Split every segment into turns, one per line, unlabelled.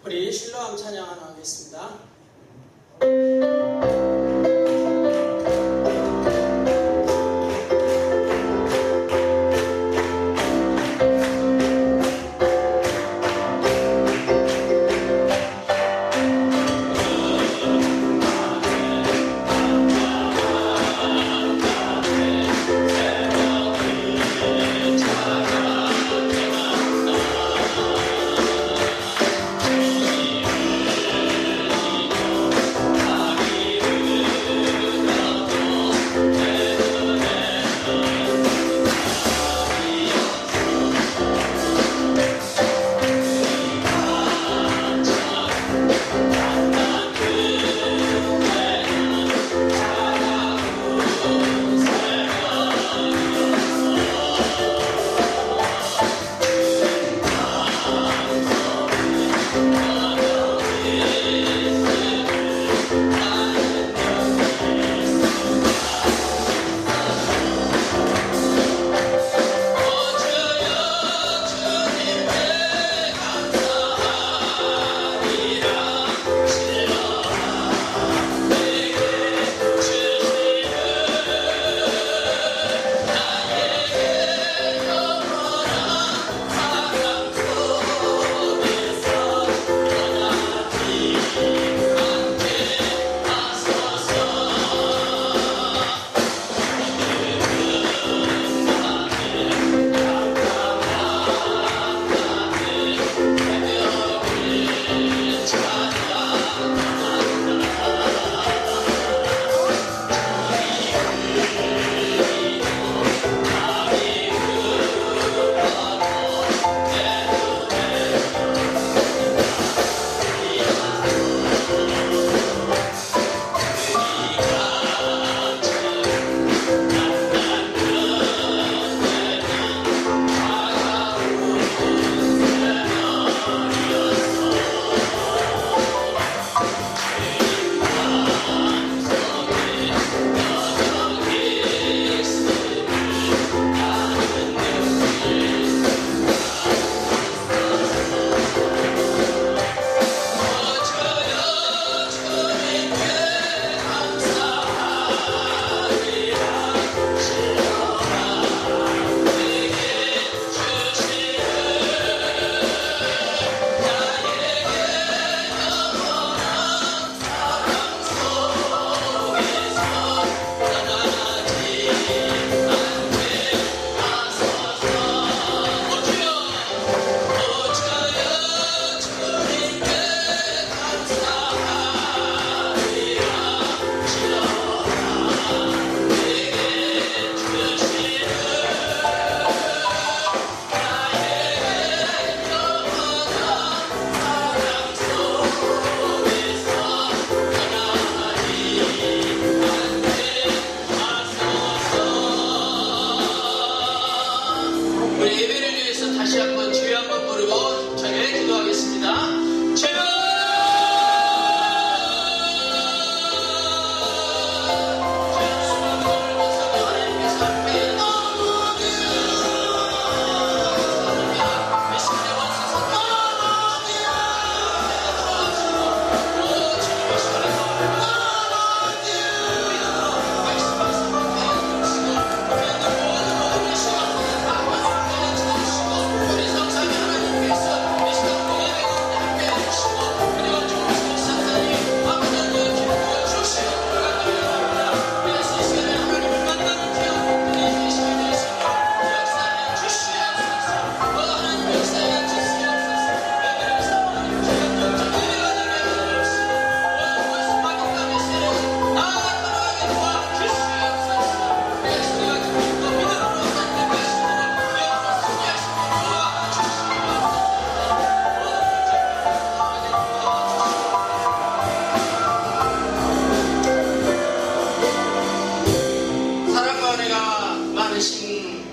우리 실로암 찬양 하나 하겠습니다. 우리 예배를 위해서 다시 한번 주여 한번 부르고 저희 기도하겠습니다. 주여!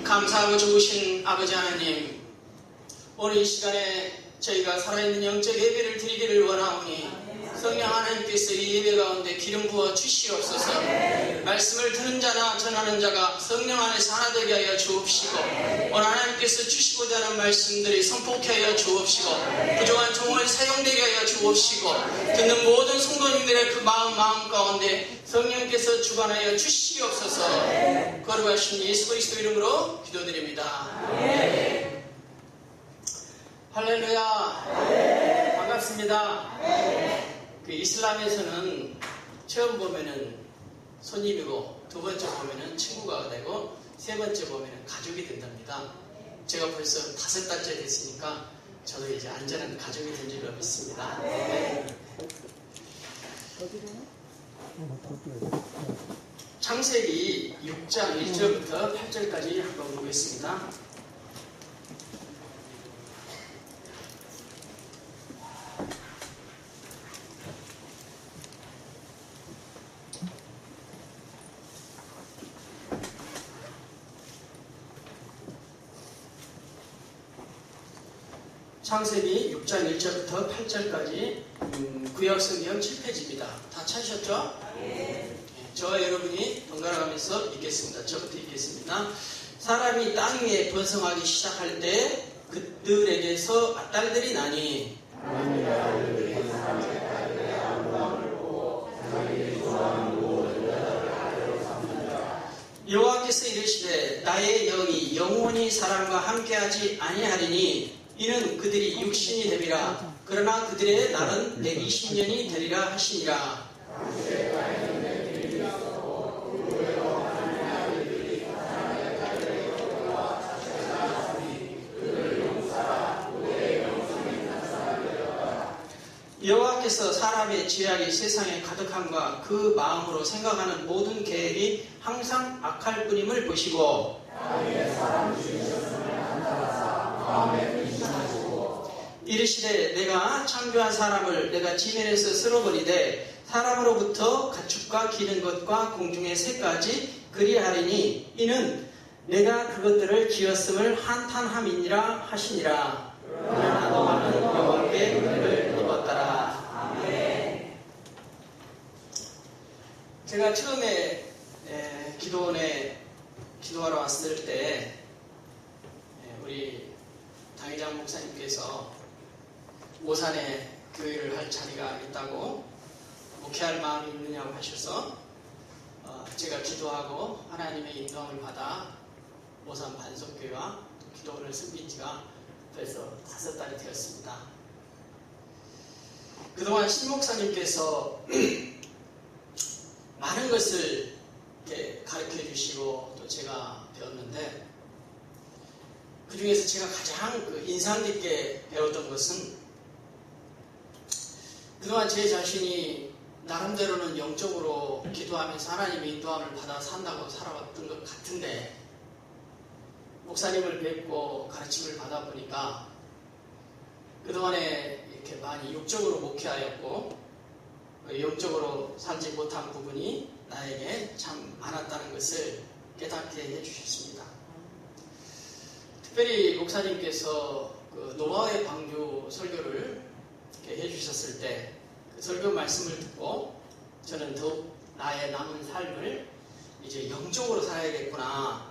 감사하고 좋으신 아버지 하나님, 오늘 이 시간에 저희가 살아있는 영적 예배를 드리기를 원하오니 성령 하나님께서 이 예배 가운데 기름 부어 주시옵소서. 말씀을 듣는 자나 전하는 자가 성령 안에서 하나 되게 하여 주옵시고, 오늘 하나님께서 주시고자 하는 말씀들이 선포케 하여 주옵시고, 부족한 종을 사용되게 하여 주옵시고 듣는 모든 성도님들의 그 마음 가운데 성령께서 주관하여 주시옵소서. 거룩하신 예수 그리스도 이름으로 기도드립니다. 할렐루야. 반갑습니다. 그 이슬람에서는 처음 보면은 손님이고 두 번째 보면은 친구가 되고 세 번째 보면은 가족이 된답니다. 제가 벌써 5달째 됐으니까 저도 이제 안전한 가족이 된 줄로 믿습니다. 창세기 6장 1절부터 8절까지 한번 보겠습니다. 창세기 6장 1절부터 8절까지 구약성경 7페이지입니다. 다 찾으셨죠? 네. 저와 여러분이 번갈아 가면서 읽겠습니다. 저부터 읽겠습니다. 사람이 땅 위에 번성하기 시작할 때 그들에게서 딸들이 나니 여호와께서 이르시되 나의 영이 영원히 사람과 함께하지 아니하리니 이는 그들이 육신이 됨이라. 그러나 그들의 날은 120년이 되리라 하시니라. 여호와께서 사람의 죄악이 세상에 가득함과 그 마음으로 생각하는 모든 계획이 항상 악할 뿐임을 보시고 이르시되 내가 창조한 사람을 내가 지면에서 쓸어버리되 사람으로부터 가축과 기는 것과 공중의 새까지 그리하리니 이는 내가 그것들을 지었음을 한탄함이니라 하시니라. 그러나 노아는 여호와께 은혜를 입었더라. 아멘. 제가 처음에 기도원에 기도하러 왔을 때 우리 당회장 목사님께서 오산에 교회를 할 자리가 있다고 목회할 마음이 있느냐고 하셔서 제가 기도하고 하나님의 인도함을 받아 오산 반석교회와 기도원을 섬긴 지가 벌써 5달이 되었습니다. 그동안 신 목사님께서 많은 것을 이렇게 가르쳐 주시고 또 제가 배웠는데 그 중에서 제가 가장 인상 깊게 배웠던 것은 그동안 제 자신이 나름대로는 영적으로 기도하면서 하나님의 인도함을 받아 산다고 살아왔던 것 같은데 목사님을 뵙고 가르침을 받아보니까 그동안에 이렇게 많이 육적으로 목회하였고 영적으로 살지 못한 부분이 나에게 참 많았다는 것을 깨닫게 해주셨습니다. 특별히 목사님께서 그 노아의 방주 설교를 이렇게 해주셨을 때 그 설교 말씀을 듣고 저는 더욱 나의 남은 삶을 이제 영적으로 살아야겠구나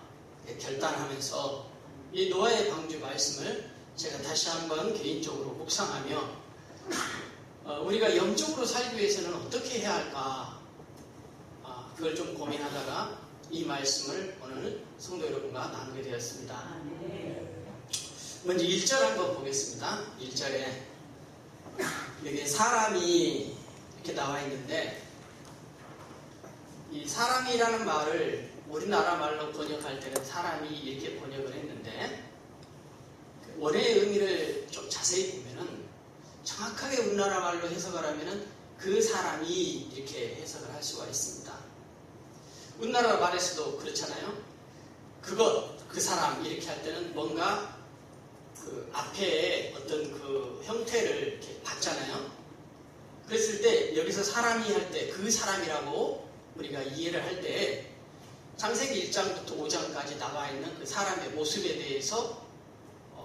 결단하면서 이 노아의 방주 말씀을 제가 다시 한번 개인적으로 묵상하며 우리가 영적으로 살기 위해서는 어떻게 해야 할까 그걸 좀 고민하다가 이 말씀을 오늘 성도 여러분과 나누게 되었습니다. 먼저 1절 한번 보겠습니다. 1절에 여기 사람이 이렇게 나와 있는데 이 사람이라는 말을 우리나라 말로 번역할 때는 사람이 이렇게 번역을 했는데 원래의 의미를 좀 자세히 보면은 정확하게 우리나라 말로 해석을 하면은 그 사람이 이렇게 해석을 할 수가 있습니다. 우리나라 말에서도 그렇잖아요. 그것, 그 사람 이렇게 할 때는 뭔가 그 앞에 어떤 그 형태를 이렇게 봤잖아요. 그랬을 때 여기서 사람이 할 때 그 사람이라고 우리가 이해를 할 때 창세기 1장부터 5장까지 나와 있는 그 사람의 모습에 대해서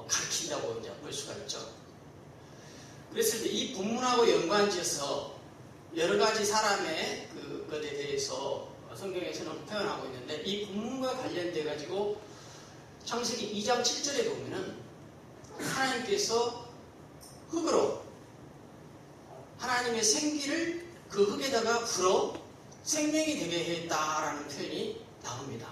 가르친다고 이제 볼 수가 있죠. 그랬을 때 이 본문하고 연관지어서 여러 가지 사람의 그것에 대해서 성경에서는 표현하고 있는데 이 본문과 관련돼 가지고 창세기 2장 7절에 보면은 하나님께서 흙으로 하나님의 생기를 그 흙에다가 불어 생명이 되게 했다라는 표현이 나옵니다.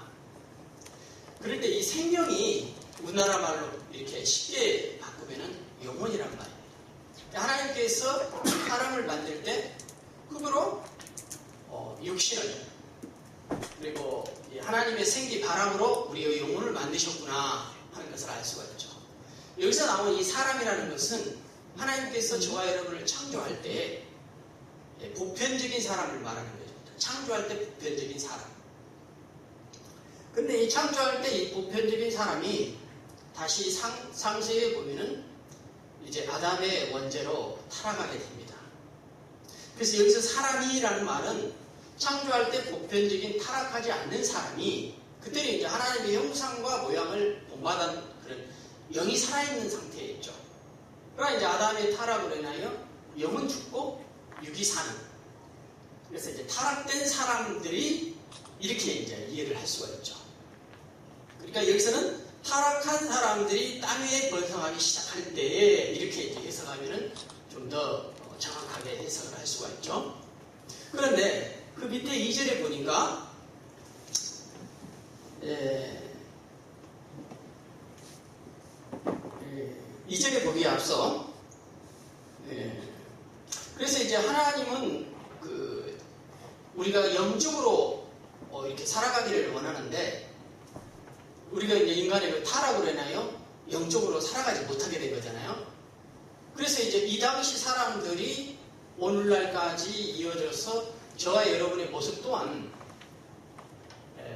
그럴 때 이 생명이 우리나라 말로 이렇게 쉽게 바꾸면은 영혼이란 말입니다. 하나님께서 사람을 만들 때 흙으로 육신을, 그리고 하나님의 생기 바람으로 우리의 영혼을 만드셨구나 하는 것을 알 수가 있죠. 여기서 나온 이 사람이라는 것은 하나님께서 저와 여러분을 창조할 때 보편적인 사람을 말하는 거죠. 창조할 때 보편적인 사람. 근데 이 창조할 때 이 보편적인 사람이 다시 상세에 보면은 이제 아담의 원죄로 타락하게 됩니다. 그래서 여기서 사람이라는 말은 창조할 때 보편적인 타락하지 않는 사람이 그때는 이제 하나님의 형상과 모양을 본받은 그런 영이 살아있는 상태에 있죠. 그러나 이제 아담의 타락으로 인하여 영은 죽고 육이 사는. 그래서 이제 타락된 사람들이 이렇게 이제 이해를 할 수가 있죠. 그러니까 여기서는 타락한 사람들이 땅 위에 번성하기 시작할 때 이렇게 이제 해석하면은 좀 더 정확하게 해석을 할 수가 있죠. 그런데 그 밑에 2절에 보니까 2절에 보기에 앞서 그래서 이제 하나님은 우리가 영적으로 이렇게 살아가기를 원하는데 우리가 이제 인간의 타락으로 인하여 영적으로 살아가지 못하게 된 거잖아요. 그래서 이제 이 당시 사람들이 오늘날까지 이어져서 저와 여러분의 모습 또한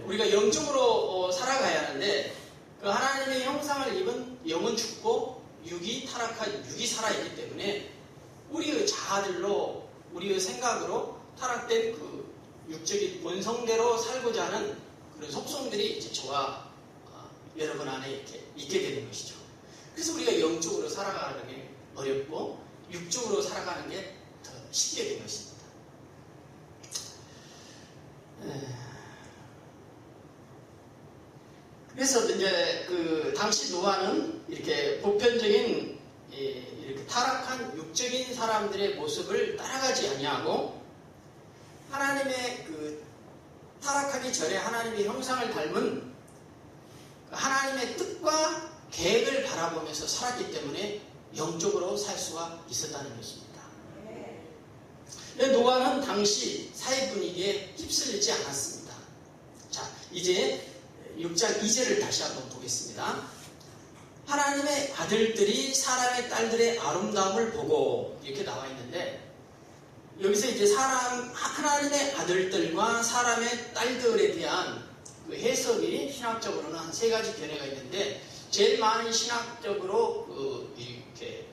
우리가 영적으로 살아가야 하는데 그 하나님의 형상을 입은 영은 죽고 육이 타락한 육이 살아있기 때문에 우리의 자아들로 우리의 생각으로 타락된 그 육적인 본성대로 살고자 하는 그런 속성들이 이제 저와 여러분 안에 이렇게 있게 되는 것이죠. 그래서 우리가 영적으로 살아가는 게 어렵고 육적으로 살아가는 게 더 쉽게 된 것입니다. 그래서 이제 그 당시 노아는 이렇게 보편적인 이렇게 타락한 육적인 사람들의 모습을 따라가지 아니하고 하나님의 그 타락하기 전에 하나님의 형상을 닮은 하나님의 뜻과 계획을 바라보면서 살았기 때문에 영적으로 살 수가 있었다는 것입니다. 노아는 당시 사회 분위기에 휩쓸리지 않았습니다. 자, 이제 6장 2절을 다시 한번 보겠습니다. 하나님의 아들들이 사람의 딸들의 아름다움을 보고 이렇게 나와 있는데 여기서 이제 하나님의 아들들과 사람의 딸들에 대한 그 해석이 신학적으로는 한 3가지 견해가 있는데 제일 많은 신학적으로 이렇게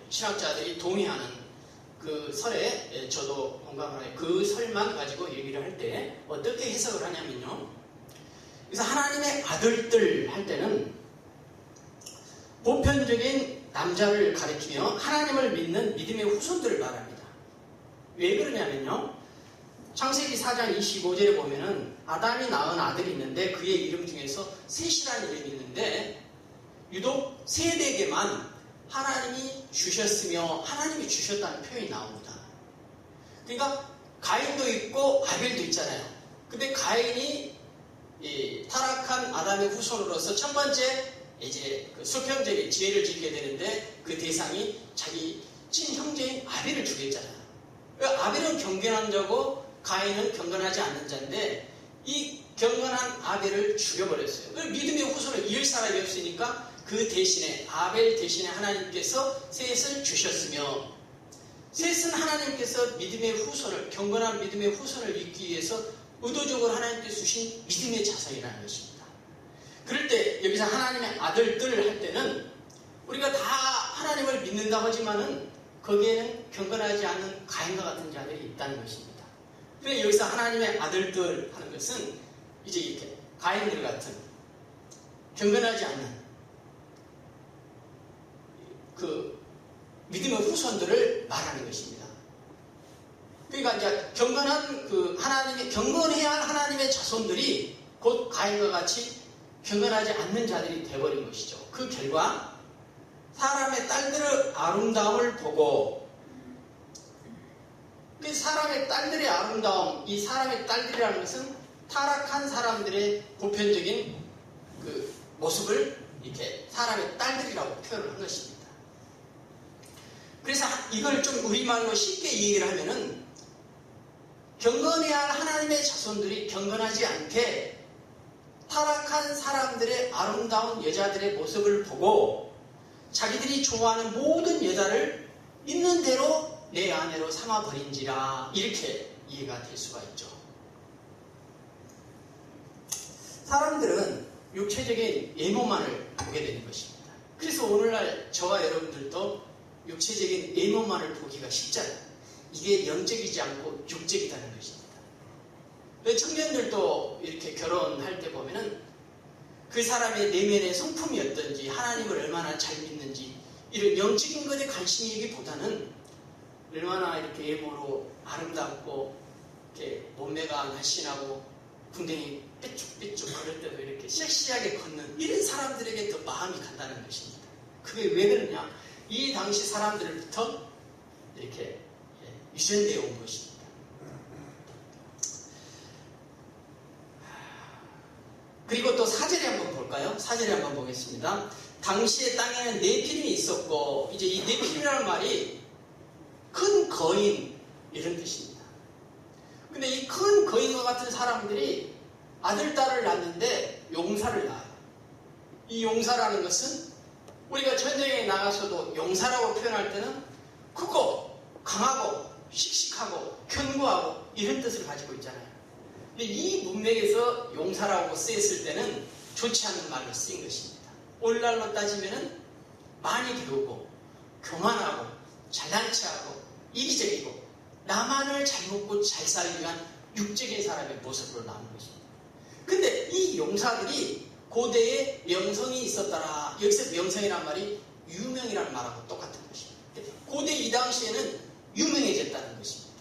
신학자들이 동의하는 그 설에 저도 공감을 해요. 그 설만 가지고 얘기를 할 때 어떻게 해석을 하냐면요. 그래서 하나님의 아들들 할 때는 보편적인 남자를 가리키며 하나님을 믿는 믿음의 후손들을 말합니다. 왜 그러냐면요. 창세기 4장 25절에 보면은 아담이 낳은 아들이 있는데 그의 이름 중에서 셋이라는 이름이 있는데 유독 셋에게만 하나님이 주셨으며 하나님이 주셨다는 표현이 나옵니다. 그러니까 가인도 있고 아벨도 있잖아요. 근데 가인이 타락한 아담의 후손으로서 첫 번째 이제 그 수평적인 지혜를 짓게 되는데 그 대상이 자기 친형제인 아벨을 죽였잖아요. 아벨은 경건한 자고 가인은 경건하지 않는 자인데 이 경건한 아벨을 죽여버렸어요. 믿음의 후손을 이을 사람이 없으니까 그 대신에 아벨 대신에 하나님께서 셋을 주셨으며 셋은 하나님께서 믿음의 후손을 경건한 믿음의 후손을 잇기 위해서 의도적으로 하나님께서 주신 믿음의 자손이라는 것입니다. 그럴 때 여기서 하나님의 아들들 할 때는 우리가 다 하나님을 믿는다고 하지만은 거기에는 경건하지 않는 가인과 같은 자들이 있다는 것입니다. 그래서 여기서 하나님의 아들들 하는 것은 이제 이렇게 가인들 같은 경건하지 않는 그 믿음의 후손들을 말하는 것입니다. 그러니까 이제 경건한 그 하나님의 경건해야 할 하나님의 자손들이 곧 가인과 같이 경건하지 않는 자들이 되어버린 것이죠. 그 결과 사람의 딸들의 아름다움을 보고 그 사람의 딸들의 아름다움, 이 사람의 딸들이라는 것은 타락한 사람들의 보편적인 그 모습을 이렇게 사람의 딸들이라고 표현을 한 것입니다. 그래서 이걸 좀 우리말로 쉽게 얘기를 하면은 경건해야 할 하나님의 자손들이 경건하지 않게 타락한 사람들의 아름다운 여자들의 모습을 보고 자기들이 좋아하는 모든 여자를 있는 대로 내 아내로 삼아버린지라, 이렇게 이해가 될 수가 있죠. 사람들은 육체적인 외모만을 보게 되는 것입니다. 그래서 오늘날 저와 여러분들도 육체적인 외모만을 보기가 쉽잖아요. 이게 영적이지 않고 육적이라는 것입니다. 청년들도 이렇게 결혼할 때 보면은 그 사람의 내면의 성품이 어떤지, 하나님을 얼마나 잘 믿는지, 이런 영적인 것에 관심이기보다는 얼마나 이렇게 외모로 아름답고 이렇게 몸매가 날씬하고 궁뎅이 삐쭉삐쭉 걸을 때도 이렇게 섹시하게 걷는 이런 사람들에게 더 마음이 간다는 것입니다. 그게 왜 그러냐? 이 당시 사람들부터 이렇게 유전되어 온 것입니다. 그리고 또 사절에 한번 볼까요? 사절에 한번 보겠습니다. 당시의 땅에는 네피림이 있었고, 이제 이 네피림이라는 말이 큰 거인, 이런 뜻입니다. 근데 이 큰 거인과 같은 사람들이 아들, 딸을 낳는데 용사를 낳아요. 이 용사라는 것은 우리가 전쟁에 나가서도 용사라고 표현할 때는 크고 강하고 씩씩하고 견고하고 이런 뜻을 가지고 있잖아요. 근데 이 문맥에서 용사라고 쓰였을 때는 좋지 않은 말로 쓰인 것입니다. 오늘날로 따지면은 많이 배우고 교만하고 잘난 체하고 이기적이고 나만을 잘 먹고 잘 살기 위한 육적인 사람의 모습으로 나오는 것입니다. 근데 이 용사들이 고대에 명성이 있었더라. 여기서 명성이라는 말이 유명이라는 말하고 똑같은 것입니다. 고대 이 당시에는 유명해졌다는 것입니다.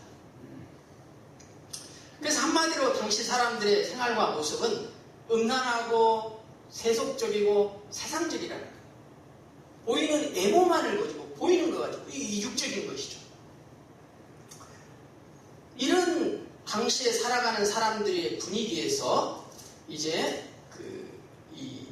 그래서 한마디로 당시 사람들의 생활과 모습은 음란하고 세속적이고 세상적이라는 거예요. 보이는 외모만을 가지고 보이는 것 가지고 이 육적인 것이죠. 이런 당시에 살아가는 사람들의 분위기에서 이제 이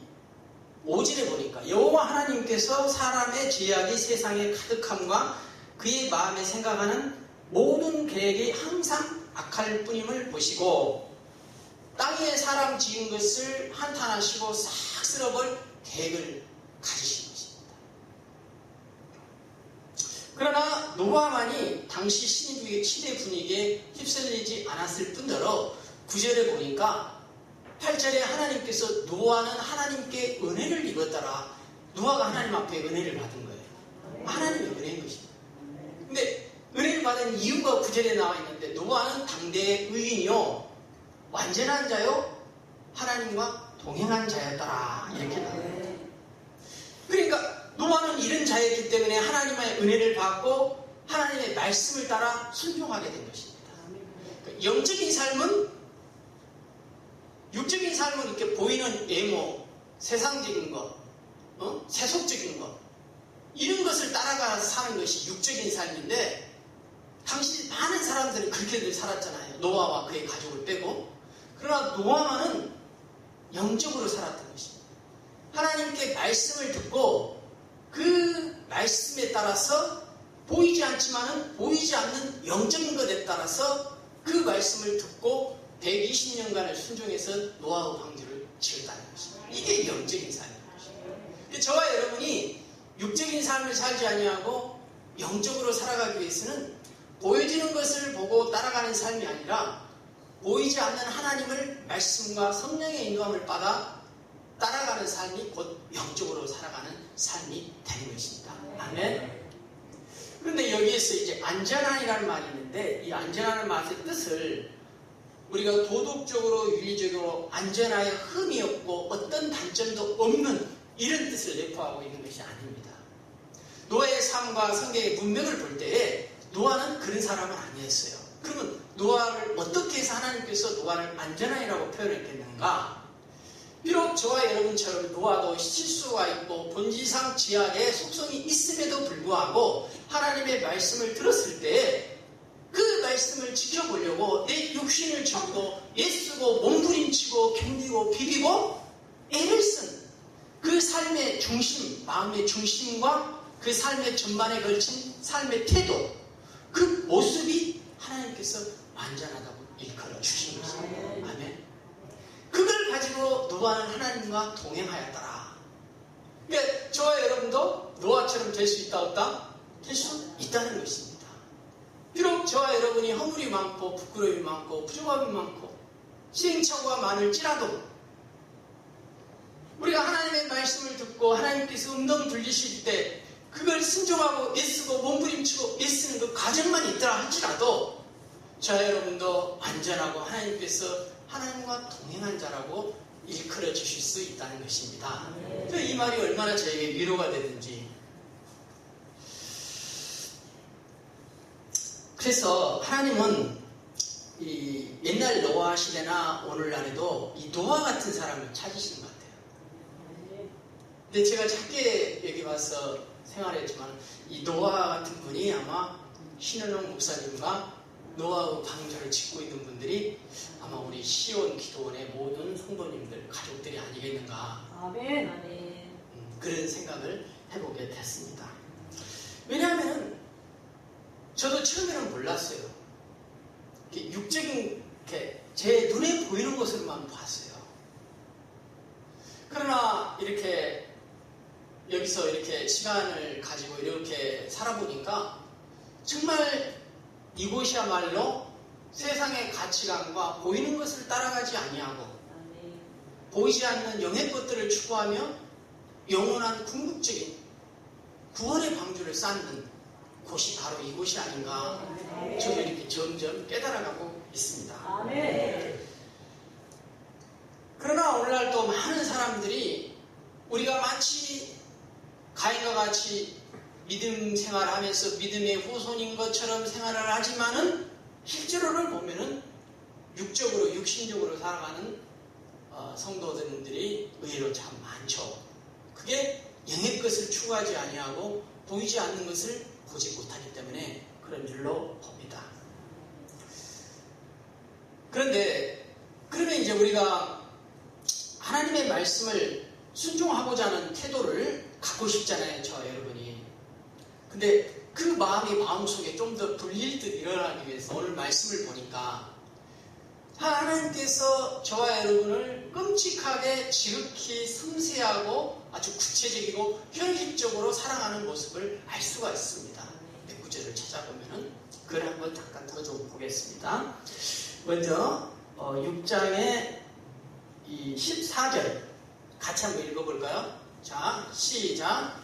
5절에 보니까 여호와 하나님께서 사람의 죄악이 세상에 가득함과 그의 마음에 생각하는 모든 계획이 항상 악할 뿐임을 보시고 땅 위에 사람 지은 것을 한탄하시고 싹 쓸어버릴 계획을 가지신 것입니다. 그러나 노아만이 당시 시대 분위기에 휩쓸리지 않았을 뿐더러 9절에 보니까 8절에 하나님께서 노아는 하나님께 은혜를 입었더라. 노아가 하나님 앞에 은혜를 받은 거예요. 하나님의 은혜인 것입니다. 근데 은혜를 받은 이유가 9절에 나와 있는데 노아는 당대의 의인이요 완전한 자요 하나님과 동행한 자였더라. 이렇게 나와요. 그러니까 노아는 이런 자였기 때문에 하나님의 은혜를 받고 하나님의 말씀을 따라 순종하게 된 것입니다. 영적인 삶은 육적인 삶은 이렇게 보이는 외모, 세상적인 것, 세속적인 것, 이런 것을 따라가 사는 것이 육적인 삶인데 당시 많은 사람들은 그렇게들 살았잖아요. 노아와 그의 가족을 빼고. 그러나 노아만은 영적으로 살았던 것입니다. 하나님께 말씀을 듣고 그 말씀에 따라서 보이지 않지만은 보이지 않는 영적인 것에 따라서 그 말씀을 듣고 120년간을 순종해서 노아의 방주를 지었다는 것입니다. 이게 영적인 삶인 것입니다. 저와 여러분이 육적인 삶을 살지 아니하고 영적으로 살아가기 위해서는 보여지는 것을 보고 따라가는 삶이 아니라 보이지 않는 하나님을 말씀과 성령의 인도함을 받아 따라가는 삶이 곧 영적으로 살아가는 삶이 되는 것입니다. 아멘. 그런데 여기에서 이제 안전한이라는 말이 있는데 이 안전한의 말의 뜻을 우리가 도덕적으로 윤리적으로 안전하에 흠이 없고 어떤 단점도 없는 이런 뜻을 내포하고 있는 것이 아닙니다. 노아의 삶과 성경의 문맥을 볼 때에 노아는 그런 사람은 아니었어요. 그러면 노아를 어떻게 해서 하나님께서 노아를 안전한이라고 표현했겠는가? 비록 저와 여러분처럼 노아도 실수가 있고 본질상 죄악의 속성이 있음에도 불구하고 하나님의 말씀을 들었을 때 그 말씀 말씀을 지켜보려고 내 육신을 죽이고 애쓰고 몸부림치고 견디고 비비고 애를 쓴 그 삶의 중심, 마음의 중심과 그 삶의 전반에 걸친 삶의 태도, 그 모습이 하나님께서 완전하다고 일컬어 주신 것입니다. 아멘. 그걸 가지고 노아는 하나님과 동행하였더라. 그러니까 저와 여러분도 노아처럼 될 수 있다 없다? 될 수 있다는 것입니다. 비록 저와 여러분이 허물이 많고 부끄러움이 많고 부족함이 많고 시행착오가 많을지라도 우리가 하나님의 말씀을 듣고 하나님께서 음성 들리실 때 그걸 순종하고 애쓰고 몸부림치고 애쓰는 그 과정만 있더라 할지라도 저와 여러분도 완전하고 하나님께서 하나님과 동행한 자라고 일컬어 주실 수 있다는 것입니다. 이 말이 얼마나 저에게 위로가 되든지. 그래서 하나님은 이 옛날 노아 시대나 오늘날에도 이 노아 같은 사람을 찾으시는 것 같아요. 근데 제가 작게 여기 와서 생활했지만 이 노아 같은 분이 아마 신현웅 목사님과 노아의 방주를 짓고 있는 분들이 아마 우리 시온 기도원의 모든 성도님들 가족들이 아니겠는가.
아멘.
그런 생각을 해보게 됐습니다. 왜냐하면 저도 처음에는 몰랐어요. 육적인 제 눈에 보이는 것으로만 봤어요. 그러나 이렇게 여기서 이렇게 시간을 가지고 이렇게 살아보니까 정말 이곳이야말로 세상의 가치관과 보이는 것을 따라가지 아니하고 보이지 않는 영의 것들을 추구하며 영원한 궁극적인 구원의 방주를 쌓는 곳이 바로 이곳이 아닌가 저도 이렇게 점점 깨달아가고 있습니다. 그러나 오늘날 또 많은 사람들이 우리가 마치 가인과 같이 믿음 생활하면서 믿음의 후손인 것처럼 생활을 하지만은 실제로는 보면은 육적으로 육신적으로 살아가는 성도들이 의외로 참 많죠. 그게 영의 것을 추구하지 아니하고 보이지 않는 것을 보지 못하기 때문에 그런 줄로 봅니다. 그런데 그러면 이제 우리가 하나님의 말씀을 순종하고자 하는 태도를 갖고 싶잖아요, 저 여러분이. 근데 그 마음이 마음속에 좀 더 불릴 듯 일어나기 위해서 오늘 말씀을 보니까 하나님께서 저와 여러분을 끔찍하게 지극히 섬세하고 아주 구체적이고 현실적으로 사랑하는 모습을 알 수가 있습니다. 몇 구절을 찾아보면은 그걸 한번 잠깐 더 좀 보겠습니다. 먼저 6장의 이 14절 같이 한번 읽어볼까요? 자, 시작.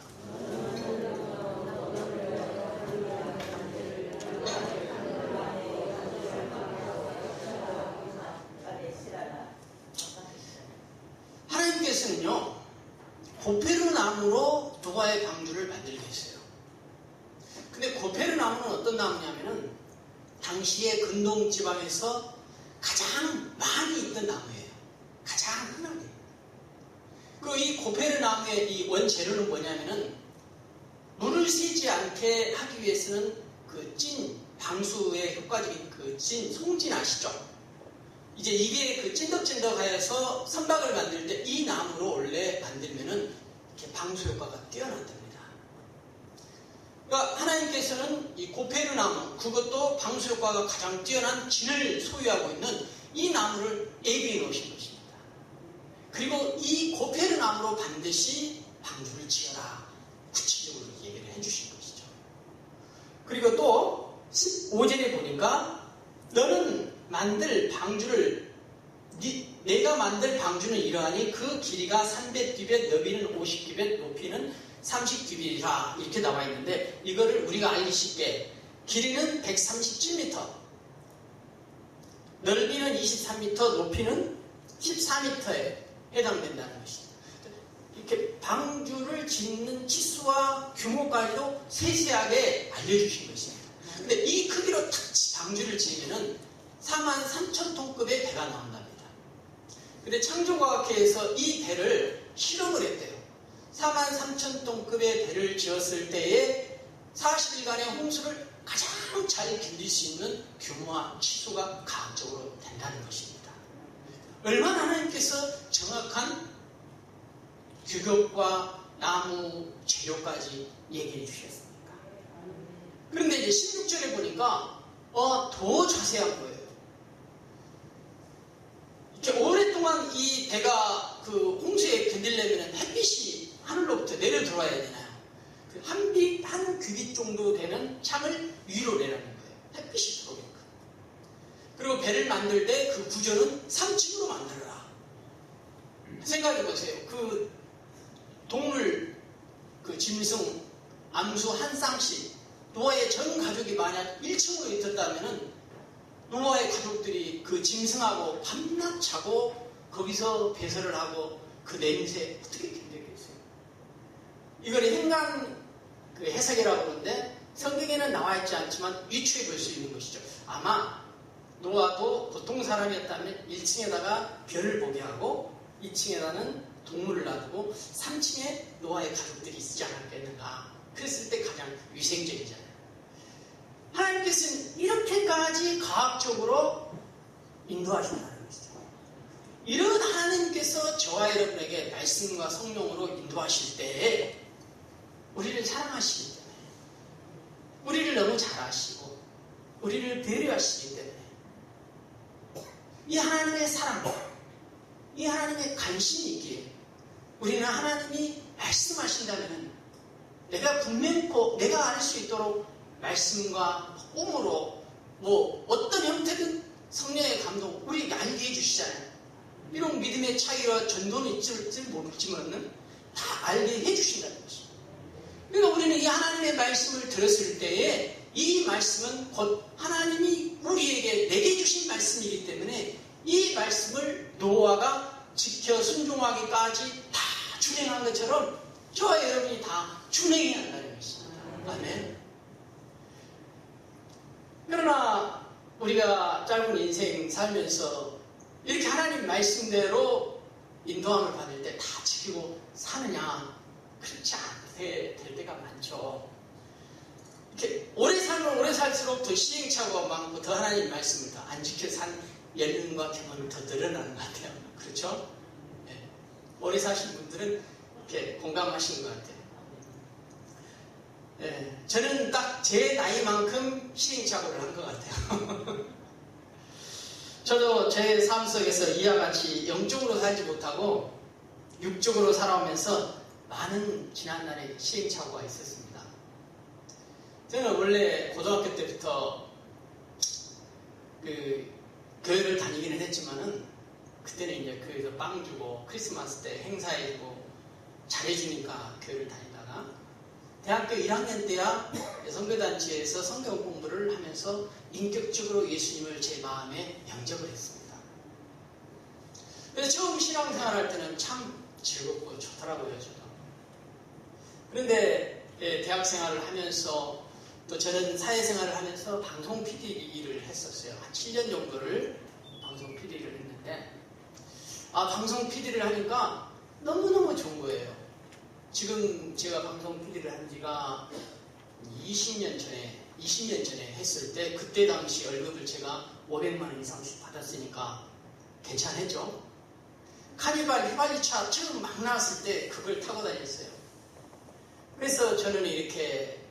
하나님께서는요, 고페르나무로 노아의 방주를 만들게 했어요. 근데 고페르나무는 어떤 나무냐면은 당시의 근동 지방에서 가장 많이 있던 나무예요. 가장 흔하게. 그 이 고페르나무의 이 원재료는 뭐냐면은 물을 새지 않게 하기 위해서는 그 찐, 방수의 효과적인 그 찐, 송진 아시죠? 이제 이게 그 찐덕찐덕하여서 선박을 만들 때 이 나무로 원래 만들면은 이렇게 방수 효과가 뛰어난답니다. 그러니까 하나님께서는 이 고페르나무, 그것도 방수 효과가 가장 뛰어난 진을 소유하고 있는 이 나무를 예비해 놓으신 것입니다. 그리고 이 고페르나무로 반드시 방주를 지어라. 구체적으로 얘기를 해주신 것이죠. 그리고 또 15절에 보니까 너는 만들 방주를 내가 만들 방주는 이러하니 그 길이가 300규빗, 너비는 50규빗, 높이는 30규빗이라 이렇게 나와 있는데 이거를 우리가 알기 쉽게 길이는 137m, 넓이는 23m, 높이는 14m에 해당된다는 것입니다. 이렇게 방주를 짓는 치수와 규모까지도 세세하게 알려주신 것입니다. 근데 이 크기로 딱 방주를 지으면은 43,000톤급의 배가 나온답니다. 근데 창조과학회에서 이 배를 실험을 했대요. 43,000톤급의 배를 지었을 때에 40일간의 홍수를 가장 잘 잘 견딜 수 있는 규모와 치수가 과학적으로 된다는 것입니다. 얼마나 하나님께서 정확한 규격과 나무 재료까지 얘기해 주셨습니까? 그런데 이제 16절에 보니까 더 자세한 거예요. 이렇게 오랫동안 이 배가 그 홍수에 견디려면 햇빛이 하늘로부터 내려 들어와야 되나요? 한 규빗 정도 되는 창을 위로 내라는 거예요. 햇빛이 들어오게끔. 그리고 배를 만들 때 그 구조는 3층으로 만들어라. 생각해 보세요. 그 동물, 그 짐승, 암수 한 쌍씩 노아의 전 가족이 만약 1층으로 있었다면은 노아의 가족들이 그 짐승하고 밤낮 자고 거기서 배설을 하고 그 냄새 어떻게 견디겠어요? 이걸 행간 그 해석이라고 하는데 성경에는 나와 있지 않지만 유추해 볼 수 있는 것이죠. 아마 노아도 보통 사람이었다면 1층에다가 별을 보게 하고 2층에다는 동물을 놔두고 3층에 노아의 가족들이 있지 않았겠는가. 그랬을 때 가장 위생적이잖아요. 하나님께서는 이렇게까지 과학적으로 인도하신다는 것이죠. 이런 하나님께서 저와 여러분에게 말씀과 성령으로 인도하실 때 우리를 사랑하시기 때문에, 우리를 너무 잘 아시고 우리를 배려하시기 때문에 이 하나님의 사랑, 이 하나님의 관심이 있기에 우리는 하나님이 말씀하신다면 내가 분명코 내가 알 수 있도록 말씀과 꿈으로 어떤 형태든 성령의 감동 우리에게 알게 해주시잖아요. 이런 믿음의 차이와 전도는 있을지 모르지만 다 알게 해주신다는 것입니다. 그러니까 우리는 이 하나님의 말씀을 들었을 때에 이 말씀은 곧 하나님이 우리에게 내게 주신 말씀이기 때문에 이 말씀을 노아가 지켜 순종하기까지 다 준행한 것처럼 저와 여러분이 다 준행해야 한다는 것입니다. 아멘. 그러나 우리가 짧은 인생 살면서 이렇게 하나님 말씀대로 인도함을 받을 때 다 지키고 사느냐? 그렇지 않게 될 때가 많죠. 이렇게 오래 살면 오래 살수록 더 시행착오가 많고 더 하나님 말씀을 더 안 지켜 산 연륜과 경험이 더 늘어나는 것 같아요. 그렇죠? 네. 오래 사신 분들은 이렇게 공감하시는 것 같아요. 네. 저는 딱 제 나이만큼 시행착오를 한 것 같아요. 저도 제 삶 속에서 이와 같이 영적으로 살지 못하고 육적으로 살아오면서 많은 지난날에 시행착오가 있었습니다. 저는 원래 고등학교 때부터 교회를 다니기는 했지만은 그때는 이제 교회에서 빵 주고 크리스마스 때 행사해주고 잘해주니까 교회를 다니다가 대학교 1학년 때야 선교단체에서 성경 공부를 하면서 인격적으로 예수님을 제 마음에 영접을 했습니다. 그래서 처음 신앙생활할 때는 참 즐겁고 좋더라고요. 저도. 그런데 대학생활을 하면서 또 저는 사회생활을 하면서 방송 PD 일을 했었어요. 한 7년 정도를 방송 PD를 했는데 방송 PD를 하니까 너무너무 좋은 거예요. 지금 제가 방송 PD를 한 지가 20년 전에 했을 때 그때 당시 월급을 제가 500만 원 이상씩 받았으니까 괜찮았죠. 카니발 휘발유차 처음 막 나왔을 때 그걸 타고 다녔어요. 그래서 저는 이렇게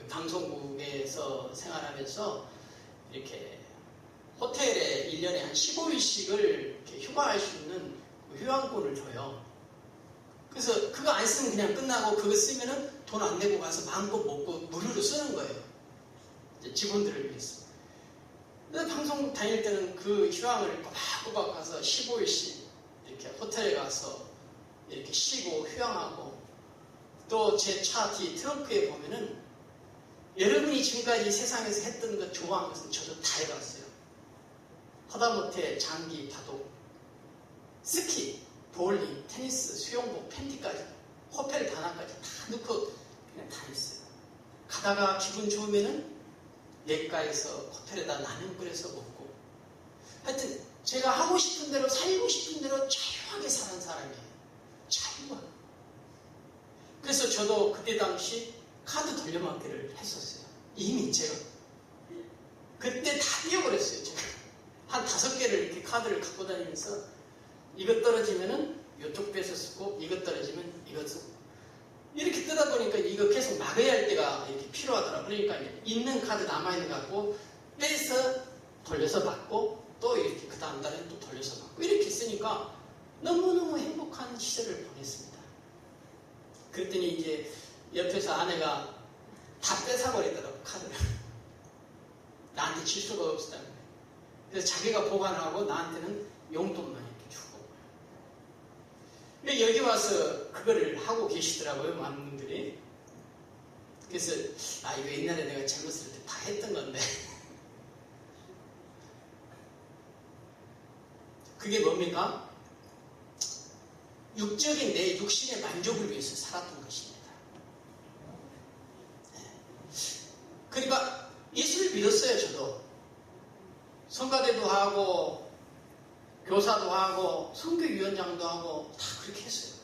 방송국에서 생활하면서 이렇게 호텔에 1년에 한 15일씩을 이렇게 휴가할 수 있는 휴양권을 줘요. 그래서 그거 안 쓰면 그냥 끝나고 그거 쓰면은 돈 안 내고 가서 마음껏 먹고 무료로 쓰는 거예요. 직원들을 위해서. 그래서 방송국 다닐 때는 그 휴양을 꼬박꼬박 가서 15일씩 이렇게 호텔에 가서 이렇게 쉬고 휴양하고 또 제 차 뒤 트렁크에 보면은 여러분이 지금까지 세상에서 했던 것 좋아한 것은 저도 다 해봤어요. 하다못해 장기, 바둑, 스키, 볼링, 테니스, 수영복, 팬티까지 호텔 단합까지 다 넣고 그냥 다 했어요. 가다가 기분 좋으면은 내과에서 호텔에다 라면 끓여서 먹고 하여튼 제가 하고 싶은 대로 살고 싶은 대로 자유하게 사는 사람이에요. 자유하게. 그래서 저도 그때 당시 카드 돌려막기를 했었어요. 이미 제가 카드를 갖고 다니면서 이것 떨어지면은 이쪽 빼서 쓰고 이것 떨어지면 이것 쓰고 이렇게 뜨다 보니까 이거 계속 막아야 할 때가 이렇게 필요하더라. 그러니까 있는 카드 남아있는 거 갖고 빼서 돌려서 받고 또 이렇게 그 다음 달에 또 돌려서 받고 이렇게 쓰니까 너무너무 행복한 시절을 보냈습니다. 그랬더니 이제 옆에서 아내가 다 뺏어버리더라고, 카드를. 나한테 질 수가 없었다는 거예요. 그래서 자기가 보관하고 나한테는 용돈만 이렇게 주고. 근데 여기 와서 그거를 하고 계시더라고요, 많은 분들이. 그래서 이거 옛날에 내가 젊었을 때 다 했던 건데 그게 뭡니까? 육적인 내 육신의 만족을 위해서 살았던 것입니다. 그러니까 예수를 믿었어요. 저도 성가대도 하고 교사도 하고 선교위원장도 하고 다 그렇게 했어요.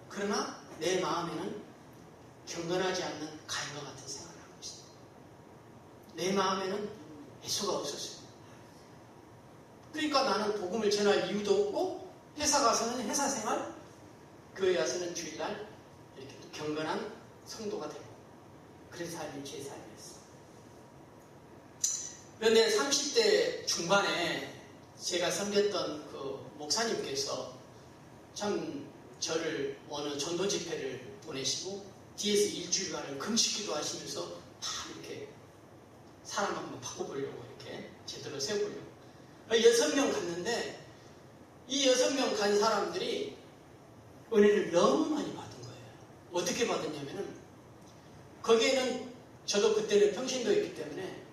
그러나 내 마음에는 경건하지 않는 가인과 같은 생활을 하고 있어요. 내 마음에는 예수가 없었어요. 그러니까 나는 복음을 전할 이유도 없고 회사 가서는 회사 생활, 교회 와서는 주일날 이렇게 또 경건한 성도가 되고 그런 삶이 제 삶이었어요. 그런데 30대 중반에 제가 섬겼던 그 목사님께서 참 저를 어느 전도 집회를 보내시고 뒤에서 일주일간을 금식기도 하시면서 다 이렇게 사람 한번 바꿔보려고 이렇게 제대로 세워보려고 6명 갔는데 이 6명 간 사람들이 은혜를 너무 많이 받은 거예요. 어떻게 받았냐면은 거기에는 저도 그때는 평신도였기 때문에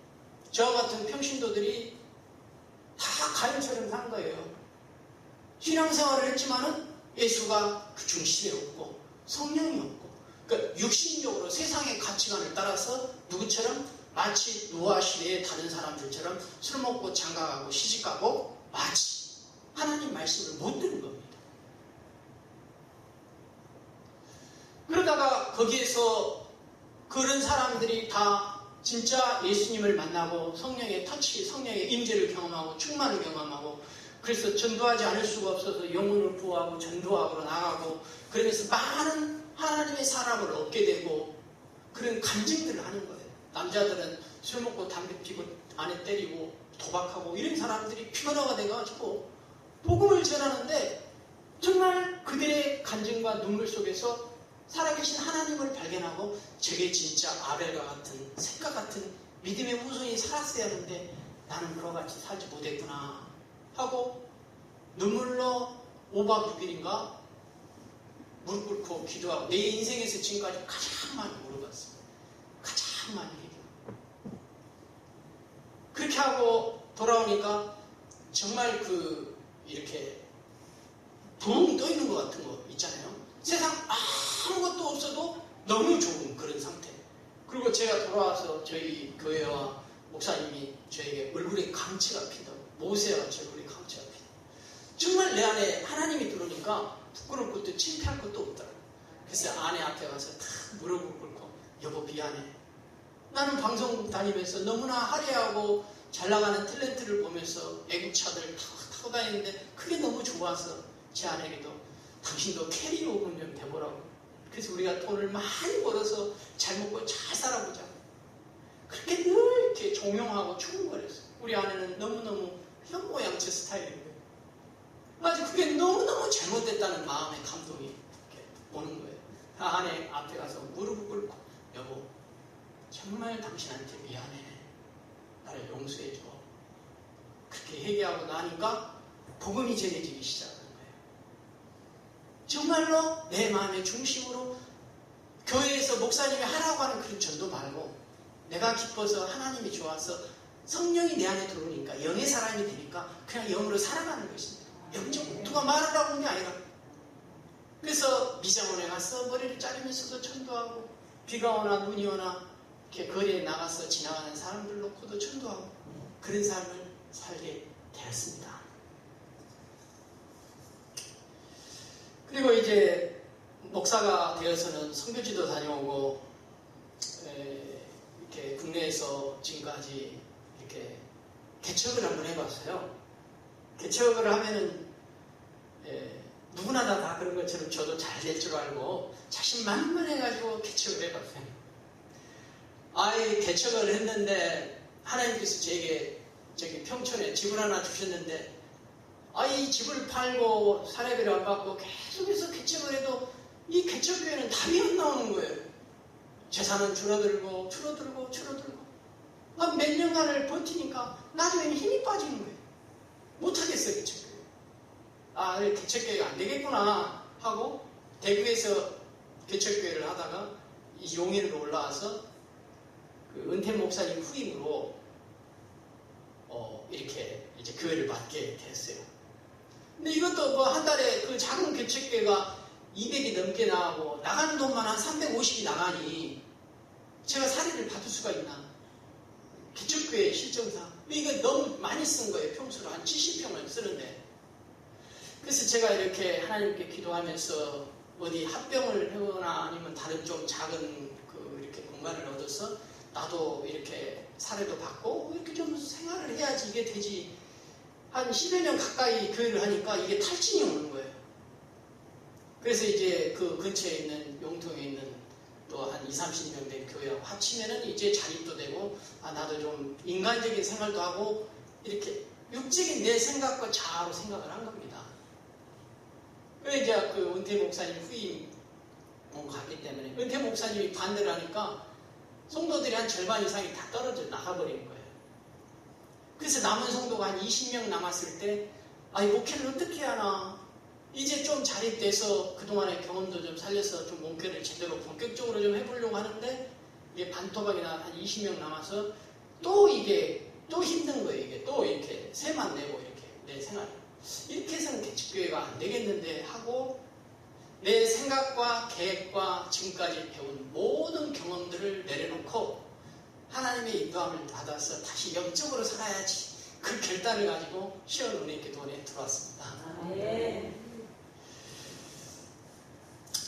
저 같은 평신도들이 다 가인처럼 산 거예요. 신앙생활을 했지만은 예수가 그 중심에 없고 성령이 없고 그러니까 육신적으로 세상의 가치관을 따라서 누구처럼 마치 노아 시대에 다른 사람들처럼 술 먹고 장가가고 시집가고 마치 하나님 말씀을 못 듣는 겁니다. 그러다가 거기에서 그런 사람들이 다 진짜 예수님을 만나고 성령의 터치, 성령의 임재를 경험하고 충만을 경험하고 그래서 전도하지 않을 수가 없어서 영혼을 구하고 전도하러 나가고 그러면서 많은 하나님의 사람을 얻게 되고 그런 간증들을 하는 거예요. 남자들은 술 먹고 담배 피고 아내 때리고 도박하고 이런 사람들이 피곤화가 돼가지고 복음을 전하는데 정말 그들의 간증과 눈물 속에서 살아계신 하나님을 발견하고 저게 진짜 아벨과 같은 색과 같은 믿음의 후손이 살았어야 하는데 나는 그와 같이 살지 못했구나 하고 눈물로 5박 6일인가 무릎 꿇고 기도하고 내 인생에서 지금까지 가장 많이 물어봤습니다. 가장 많이 얘기해요. 그렇게 하고 돌아오니까 정말 이렇게 붕 떠 있는 것 같은 거 있잖아요. 세상 아무것도 없어도 너무 좋은 그런 상태. 그리고 제가 돌아와서 저희 교회와 목사님이 저에게 얼굴에 감치가 피다고 모세와 제 얼굴에 감치가 피다. 정말 내 안에 하나님이 들어오니까 부끄러울 것도 창피할 것도 없더라고요. 그래서 아내 앞에 가서 다 무릎을 꿇고 여보 미안해. 나는 방송국 다니면서 너무나 화려하고 잘 나가는 탤런트를 보면서 애국차들 타고 다니는데 그게 너무 좋아서 제 아내에게도 당신도 캐리어우먼 좀 돼보라고. 그래서 우리가 돈을 많이 벌어서 잘 먹고 잘 살아보자. 그렇게 늘 이렇게 종용하고 충고했어요. 우리 아내는 너무너무 현모양처 스타일이에요. 아주 그게 너무너무 잘못됐다는 마음의 감동이 이렇게 오는 거예요. 아내 앞에 가서 무릎을 꿇고 여보 정말 당신한테 미안해. 나를 용서해줘. 그렇게 얘기하고 나니까 복음이 전해지기 시작한 거예요. 정말로 내 마음의 중심으로 교회에서 목사님이 하라고 하는 그런 전도 말고 내가 기뻐서 하나님이 좋아서 성령이 내 안에 들어오니까 영의 사람이 되니까 그냥 영으로 살아가는 것입니다. 영적 누가 말하라고 하는 게 아니라. 그래서 미장원에 가서 머리를 자르면서도 전도하고 비가 오나 눈이 오나 이렇게 거리에 나가서 지나가는 사람들 놓고도 전도하고 그런 삶을 살게 되었습니다. 그리고 이제 목사가 되어서는 선교지도 다녀오고 이렇게 국내에서 지금까지 이렇게 개척을 한번 해봤어요. 개척을 하면은 누구나 다 그런 것처럼 저도 잘 될 줄 알고 자신만만해가지고 개척을 해봤어요. 개척을 했는데 하나님께서 제게 저기 평촌에 집을 하나 주셨는데 이 집을 팔고 사례비를 안 받고 계속해서 개척을 해도 이 개척교회는 답이 안 나오는 거예요. 재산은 줄어들고 몇 년간을 버티니까 나중에는 힘이 빠지는 거예요. 못하겠어요, 개척교회. 개척교회가 안 되겠구나 하고 대구에서 개척교회를 하다가 이 용인으로 올라와서 그 은퇴 목사님 후임으로 이렇게 이제 교회를 맡게 됐어요. 근데 이것도 뭐 한 달에 그 작은 개척교회가 200이 넘게 나가고 나가는 돈만 한 350이 나가니 제가 사례를 받을 수가 있나? 개척교회 실정상 이거 너무 많이 쓴 거예요. 평수로 한 70평을 쓰는데. 그래서 제가 이렇게 하나님께 기도하면서 어디 합병을 하거나 아니면 다른 좀 작은 이렇게 공간을 얻어서 나도 이렇게 사례도 받고 이렇게 좀 생활을 해야지 이게 되지. 한 10여 년 가까이 교회를 하니까 이게 탈진이 오는 거예요. 그래서 이제 그 근처에 있는 용통에 있는 또 한 20, 30명 된 교회하고 합치면은 이제 자립도 되고 나도 좀 인간적인 생활도 하고 이렇게 육적인 내 생각과 자아로 생각을 한 겁니다. 그래서 이제 그 은퇴 목사님 후임 갔기 때문에 은퇴 목사님이 반대를 하니까 성도들이 한 절반 이상이 다 떨어져 나가버리는 거예요. 그래서 남은 성도가 한 20명 남았을 때 목회를 어떻게 하나 이제 좀 자립돼서 그동안의 경험도 좀 살려서 좀 목회를 제대로 본격적으로 좀 해보려고 하는데 이게 반토막이나 한 20명 남아서 또 힘든 거예요. 이게 또 이렇게 세만 내고 이렇게 내 생활 이렇게 해서는 개척교회가 안 되겠는데 하고 내 생각과 계획과 지금까지 배운 모든 경험들을 내려놓고 하나님의 인도함을 받아서 다시 영적으로 살아야지 그 결단을 가지고 시원 은혜 기도원에 들어왔습니다.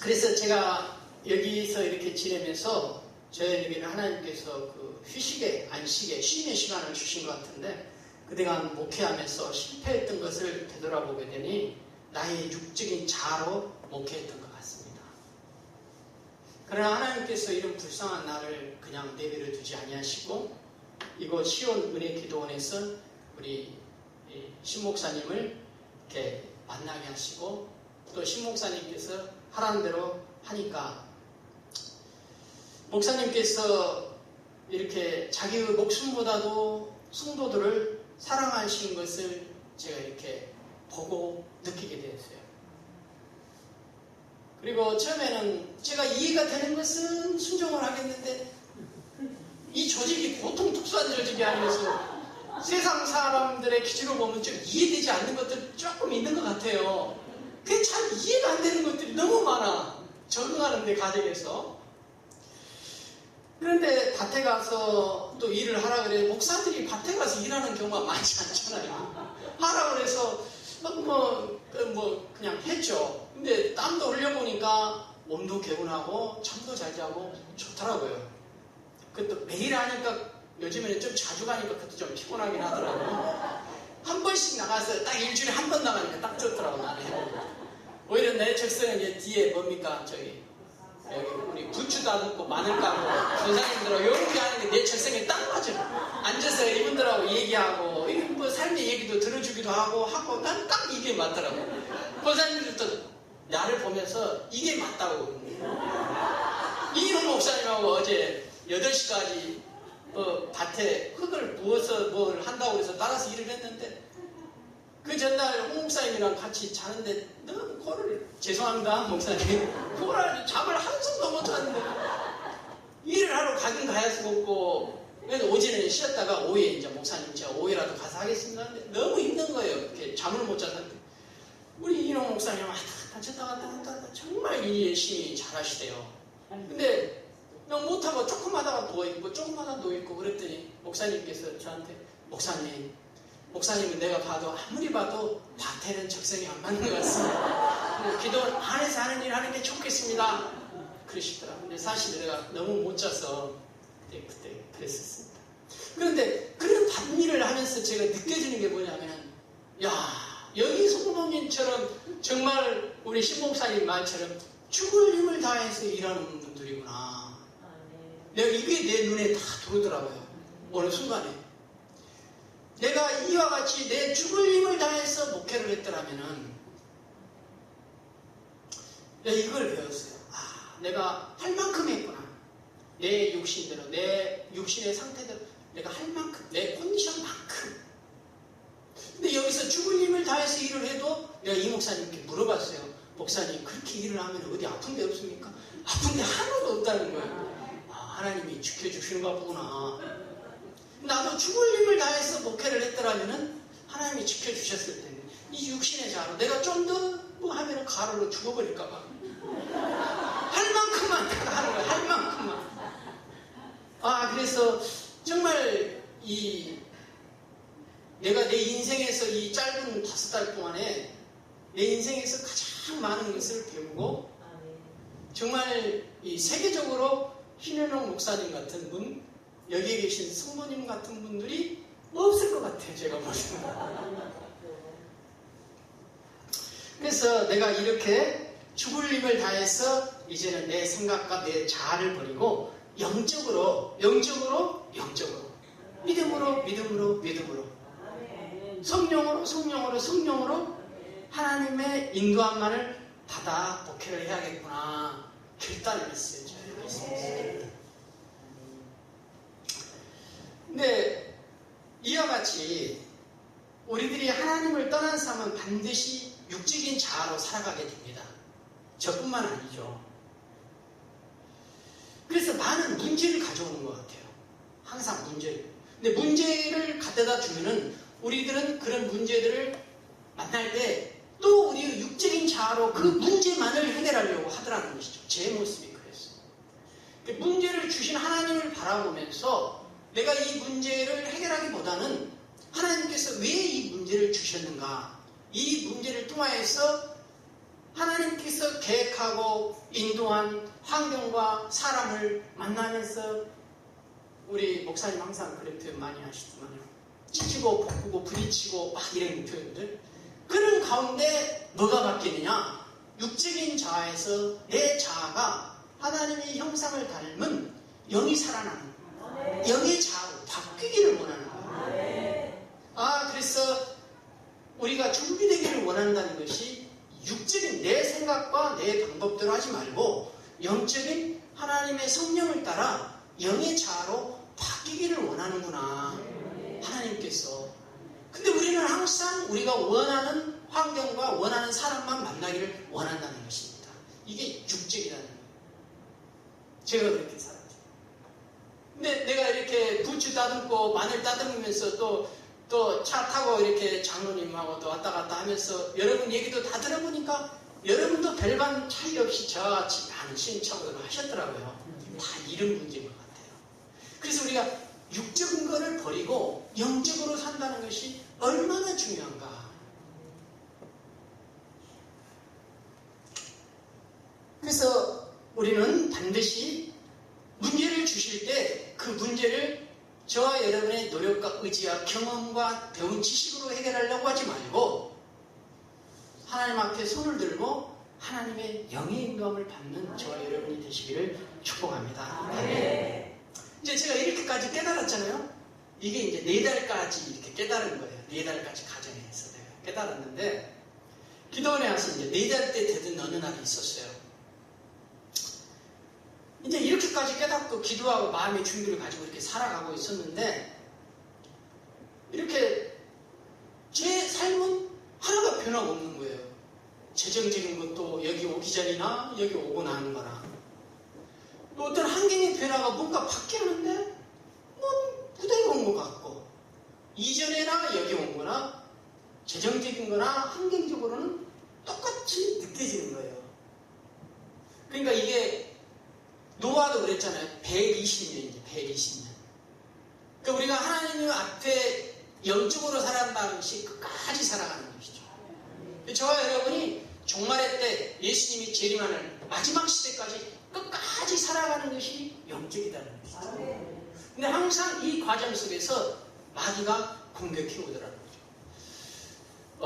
그래서 제가 여기서 이렇게 지내면서 저에게는 하나님께서 그 휴식의 안식의 쉼의 시간을 주신 것 같은데 그동안 목회하면서 실패했던 것을 되돌아보게 되니 나의 육적인 자아로 목회했던 것 같습니다. 그러나 하나님께서 이런 불쌍한 나를 그냥 내버려 두지 아니하시고 이곳 시온 은혜 기도원에서 우리 신목사님을 이렇게 만나게 하시고 또 신목사님께서 하라는 대로 하니까 목사님께서 이렇게 자기의 목숨보다도 성도들을 사랑하시는 것을 제가 이렇게 보고 느끼게 되었어요. 그리고 처음에는 제가 이해가 되는 것은 순종을 하겠는데 이 조직이 보통 특수한 조직이 아니어서 세상 사람들의 기준으로 보면 좀 이해되지 않는 것들 조금 있는 것 같아요. 그게 잘 이해가 안 되는 것들이 너무 많아. 적응하는데 가정에서. 그런데 밭에 가서 또 일을 하라 그래. 목사들이 밭에 가서 일하는 경우가 많지 않잖아요. 하라 그래서 그냥 했죠. 근데 땀도 흘려보니까 몸도 개운하고 잠도 잘 자고 좋더라고요. 그것도 매일 하니까 요즘에는 좀 자주 가니까 그것도 좀 피곤하긴 하더라고요. 한 번씩 나가서 딱 일주일에 한 번 나가니까 딱 좋더라고 나는 해보고. 오히려 내 적성은 이제 뒤에 뭡니까 여기 우리 부추 다듬고 마늘 까고 조상님들하고 이런 게 하는데 내 적성에 딱 맞아. 앉아서 이분들하고 얘기하고 뭐 삶의 얘기도 들어주기도 하고 난 딱 이게 맞더라고. 보사님들도 나를 보면서 이게 맞다고 그러는 이런 목사님하고 어제 8시까지 밭에 흙을 부어서 뭘 한다고 해서 따라서 일을 했는데 그 전날 홍 목사님이랑 같이 자는데 너무 코를 죄송합니다 목사님 코를 잠을 한숨도 못 자는데 일을 하러 가긴 가야 수가 없고 그래서 오전에 쉬었다가 오후에 이제 목사님 제가 오후에라도 가서 하겠습니다 하는데 너무 힘든 거예요. 이렇게 잠을 못 자서 우리 이놈 목사님 다쳤다 갔다 정말 일 열심히 잘하시대요. 근데 그냥 못하고 조금 하다가 누워있고 조금 하다가 누워있고 그랬더니 목사님께서 저한테 목사님은 내가 봐도 아무리 봐도 밭에는 적성이 안 맞는 것 같습니다. 기도 안에서 하는 일 하는 게 좋겠습니다. 그러시더라고요. 근데 사실 내가 너무 못 자서 그때 그랬었습니다. 그런데 그런 밭일을 하면서 제가 느껴지는 게 뭐냐면 야, 여기 송범님처럼 정말 우리 신목사님 말처럼 죽을 힘을 다해서 일하는 분들이구나. 내가 이게 내 눈에 다 들어오더라고요. 어느 순간에. 내가 이와 같이 내 죽을 힘을 다해서 목회를 했더라면은 내가 이걸 배웠어요. 아, 내가 할 만큼 했구나. 내 육신대로, 내 육신의 상태대로 내가 할 만큼, 내 컨디션만큼. 근데 여기서 죽을 힘을 다해서 일을 해도 내가 이 목사님께 물어봤어요. 목사님, 그렇게 일을 하면 어디 아픈 데 없습니까? 아픈 데 하나도 없다는 거예요. 아, 하나님이 지켜주시는가 보구나. 나도 죽을 힘을 다해서 목회를 했더라면은 하나님이 지켜주셨을 텐데, 이 육신의 자로 내가 좀 더 뭐 하면은 가루로 죽어버릴까봐. 할 만큼만 하는 거야, 할 만큼만. 아, 그래서 정말 내가 내 인생에서 이 짧은 5달 동안에 내 인생에서 가장 많은 것을 배우고, 정말 이 세계적으로 신현옥 목사님 같은 분, 여기에 계신 성도님 같은 분들이 없을 것 같아요, 제가 보시면. 그래서 내가 이렇게 죽을 힘을 다해서 이제는 내 생각과 내 자아를 버리고 영적으로 믿음으로 성령으로 하나님의 인도함만을 받아 목회를 해야겠구나 결단을 했어요. 근데 이와 같이 우리들이 하나님을 떠난 삶은 반드시 육적인 자아로 살아가게 됩니다. 저뿐만 아니죠. 그래서 많은 문제를 가져오는 것 같아요. 항상 문제를. 근데 문제를 갖다 주면은 우리들은 그런 문제들을 만날 때 또 우리 육적인 자아로 그 문제만을 해결하려고 하더라는 것이죠. 제 모습이 그랬어요. 문제를 주신 하나님을 바라보면서 내가 이 문제를 해결하기보다는 하나님께서 왜 이 문제를 주셨는가, 이 문제를 통하여서 하나님께서 계획하고 인도한 환경과 사람을 만나면서, 우리 목사님 항상 그런 표현 많이 하시더만요. 찢고 볶고 부딪히고 막 이런 표현들. 그런 가운데 뭐가 바뀌느냐? 육적인 자아에서 내 자아가 하나님의 형상을 닮은 영이 살아나는 거예요. 영의 자아로 바뀌기를 원하는 거예요. 아, 그래서 우리가 준비되기를 원한다는 것이 육적인 내 생각과 내 방법대로 하지 말고 영적인 하나님의 성령을 따라 영의 자아로 바뀌기를 원하는구나, 하나님께서. 근데 우리는 항상 우리가 원하는 환경과 원하는 사람만 만나기를 원한다는 것입니다. 이게 육적이라는 거예요. 제가 그렇게 살았죠. 근데 내가 이렇게 부추 따듬고 마늘 따듬으면서 또 차 타고 이렇게 장로님하고 또 왔다 갔다 하면서 여러분 얘기도 다 들어보니까 여러분도 별반 차이 없이 저같이 많은 시행착오를 하셨더라고요. 다 이런 문제인 것 같아요. 그래서 우리가 육적인 거를 버리고 영적으로 산다는 것이 얼마나 중요한가. 그래서 우리는 반드시 문제를 주실 때 그 문제를 저와 여러분의 노력과 의지와 경험과 배운 지식으로 해결하려고 하지 말고 하나님 앞에 손을 들고 하나님의 영의 인도함을 받는 저와 여러분이 되시기를 축복합니다. 네. 이제 제가 이렇게까지 깨달았잖아요. 이게 이제 4달까지 이렇게 깨달은 거예요. 4달까지 가정에서 내가 깨달았는데, 기도원에 와서 이제 4달 때 되던 어느 날이 있었어요. 이제 이렇게까지 깨닫고 기도하고 마음의 준비를 가지고 이렇게 살아가고 있었는데, 이렇게 제 삶은 하나가 변화가 없는 거예요. 재정적인 것도 여기 오기 전이나 여기 오고 나는 거나, 또 어떤 환경의 변화가 뭔가 바뀌었는데 뭐 부대에 온 것 같고, 이전에나 여기 온 거나 재정적인 거나 환경적으로는 똑같이 느껴지는 거예요. 그러니까 이게 노아도 그랬잖아요. 120년이죠. 120년. 그러니까 우리가 하나님 앞에 영적으로 살아간다는 것이 끝까지 살아가는 것이죠. 저와 여러분이 종말의 때 예수님이 재림하는 마지막 시대까지 끝까지 살아가는 것이 영적이라는 것이죠. 근데 항상 이 과정 속에서 마귀가 공격해 오더라는 거죠.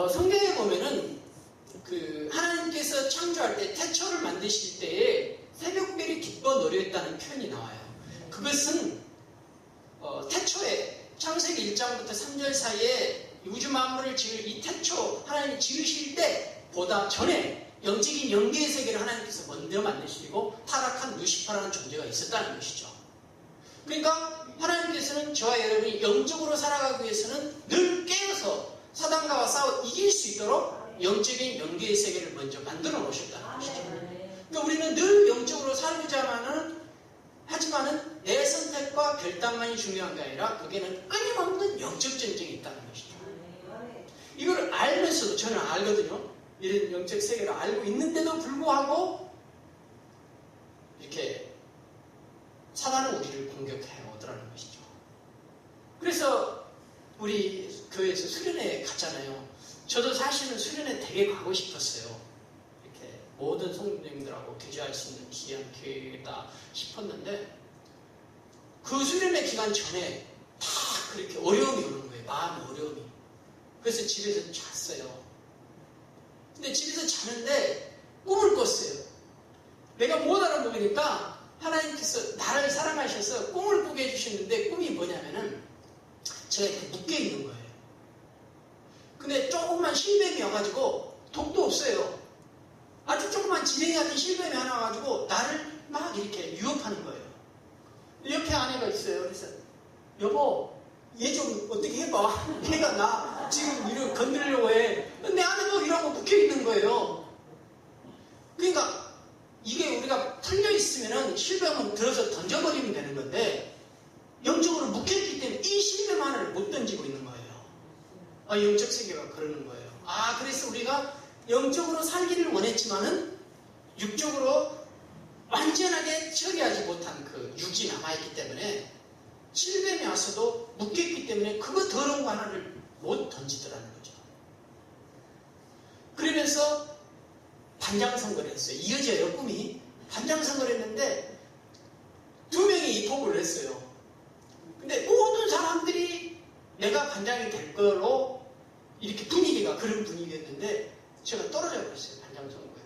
성경에 보면은 하나님께서 창조할 때 태초를 만드실 때에 새벽별이 기뻐 노래했다는 표현이 나와요. 그것은 태초에 창세기 1장부터 3절 사이에 우주 만물을 지을 이 태초 하나님이 지으실 때보다 전에 영적인 영계의 세계를 하나님께서 먼저 만드시고 타락한 루시퍼라는 존재가 있었다는 것이죠. 그러니까 하나님께서는 저와 여러분이 영적으로 살아가기 위해서는 늘 깨어서 사단과 싸워 이길 수 있도록 영적인 영계의 세계를 먼저 만들어 놓으셨다는 것이죠. 그러니까 우리는 늘 영적으로 살고자 하지만은 내 선택과 결단만이 중요한 게 아니라 거기에는 끊임없는 영적 전쟁이 있다는 것이죠. 이걸 알면서도 저는 알거든요. 이런 영적 세계를 알고 있는데도 불구하고 이렇게 사단은 우리를 공격해 오더라는 것이죠. 그래서 우리 교회에서 수련회 갔잖아요. 저도 사실은 수련회 되게 가고 싶었어요. 이렇게 모든 성도님들하고 교제할 수 있는 귀한 기회다 싶었는데 그 수련회 기간 전에 다 그렇게 어려움이 오는 거예요. 마음 어려움이. 그래서 집에서 잤어요. 근데 집에서 자는데 꿈을 꿨어요. 내가 못 알아보니까 하나님께서 나를 사랑하셔서 꿈을 꾸게 해주셨는데 꿈이 뭐냐면은 제가 이렇게 묶여있는 거예요. 근데 조그만 실뱀이 와가지고 독도 없어요. 아주 조그만 지렁이 같은 실뱀이 하나 와가지고 나를 막 이렇게 유혹하는 거예요. 옆에 아내가 있어요. 그래서 여보 얘 좀 어떻게 해봐. 얘가 나 지금 이렇게 건드리려고 해. 내 아내도 이러고 묶여있는 거예요. 그러니까 이게 우리가 풀려있으면은 실뱀은 들어서 던져버리면 되는 건데 영적으로 묶여있기 때문에 이 실뱀 하나를 못 던지고 있는 거예요. 영적 세계가 그러는 거예요. 그래서 우리가 영적으로 살기를 원했지만은 육적으로 완전하게 처리하지 못한 그 육이 남아있기 때문에 실뱀이 와서도 묶였기 때문에 그거 더러운 거 하나를 못 던지더라는 거죠. 그러면서 반장선거를 했어요. 이어져요, 꿈이. 반장선거를 했는데 2명이 입학을 했어요. 근데 모든 사람들이 내가 반장이 될 거로 이렇게 분위기가 그런 분위기였는데 제가 떨어져 버렸어요. 반장선거에.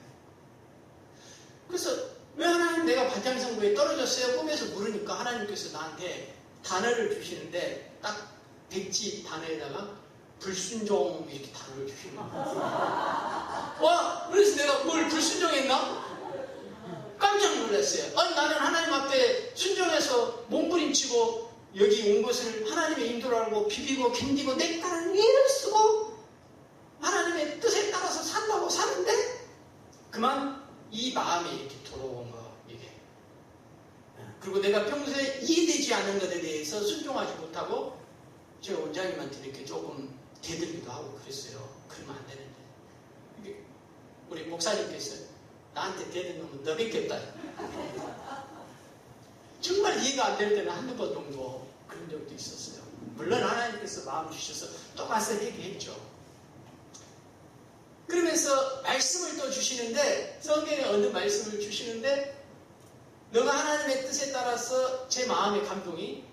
그래서 왜 하나님 내가 반장선거에 떨어졌어요? 꿈에서 물으니까 하나님께서 나한테 단어를 주시는데 딱 백지 단어에다가 불순종 이렇게 단어를 주시는 거예요. 그래서 내가 뭘 불순종했나? 깜짝 놀랐어요. 나는 하나님 앞에 순종해서 몸부림치고 여기 온 것을 하나님의 인도를 알고 비비고 견디고 내 딸을 애를 쓰고 하나님의 뜻에 따라서 산다고 사는데 그만 이 마음이 이렇게 들어온 거 이게. 그리고 내가 평소에 이해되지 않는 것에 대해서 순종하지 못하고 제가 원장님한테 이렇게 조금 대들기도 하고 그랬어요. 그러면 안 되는데. 이게 우리 목사님께서 나한테 대들면 너 뵙겠다. 정말 이해가 안 될 때는 한두 번 정도 그런 적도 있었어요. 물론 하나님께서 마음 주셔서 또 가서 얘기했죠. 그러면서 말씀을 또 주시는데 성경에 어느 말씀을 주시는데 너가 하나님의 뜻에 따라서 제 마음의 감동이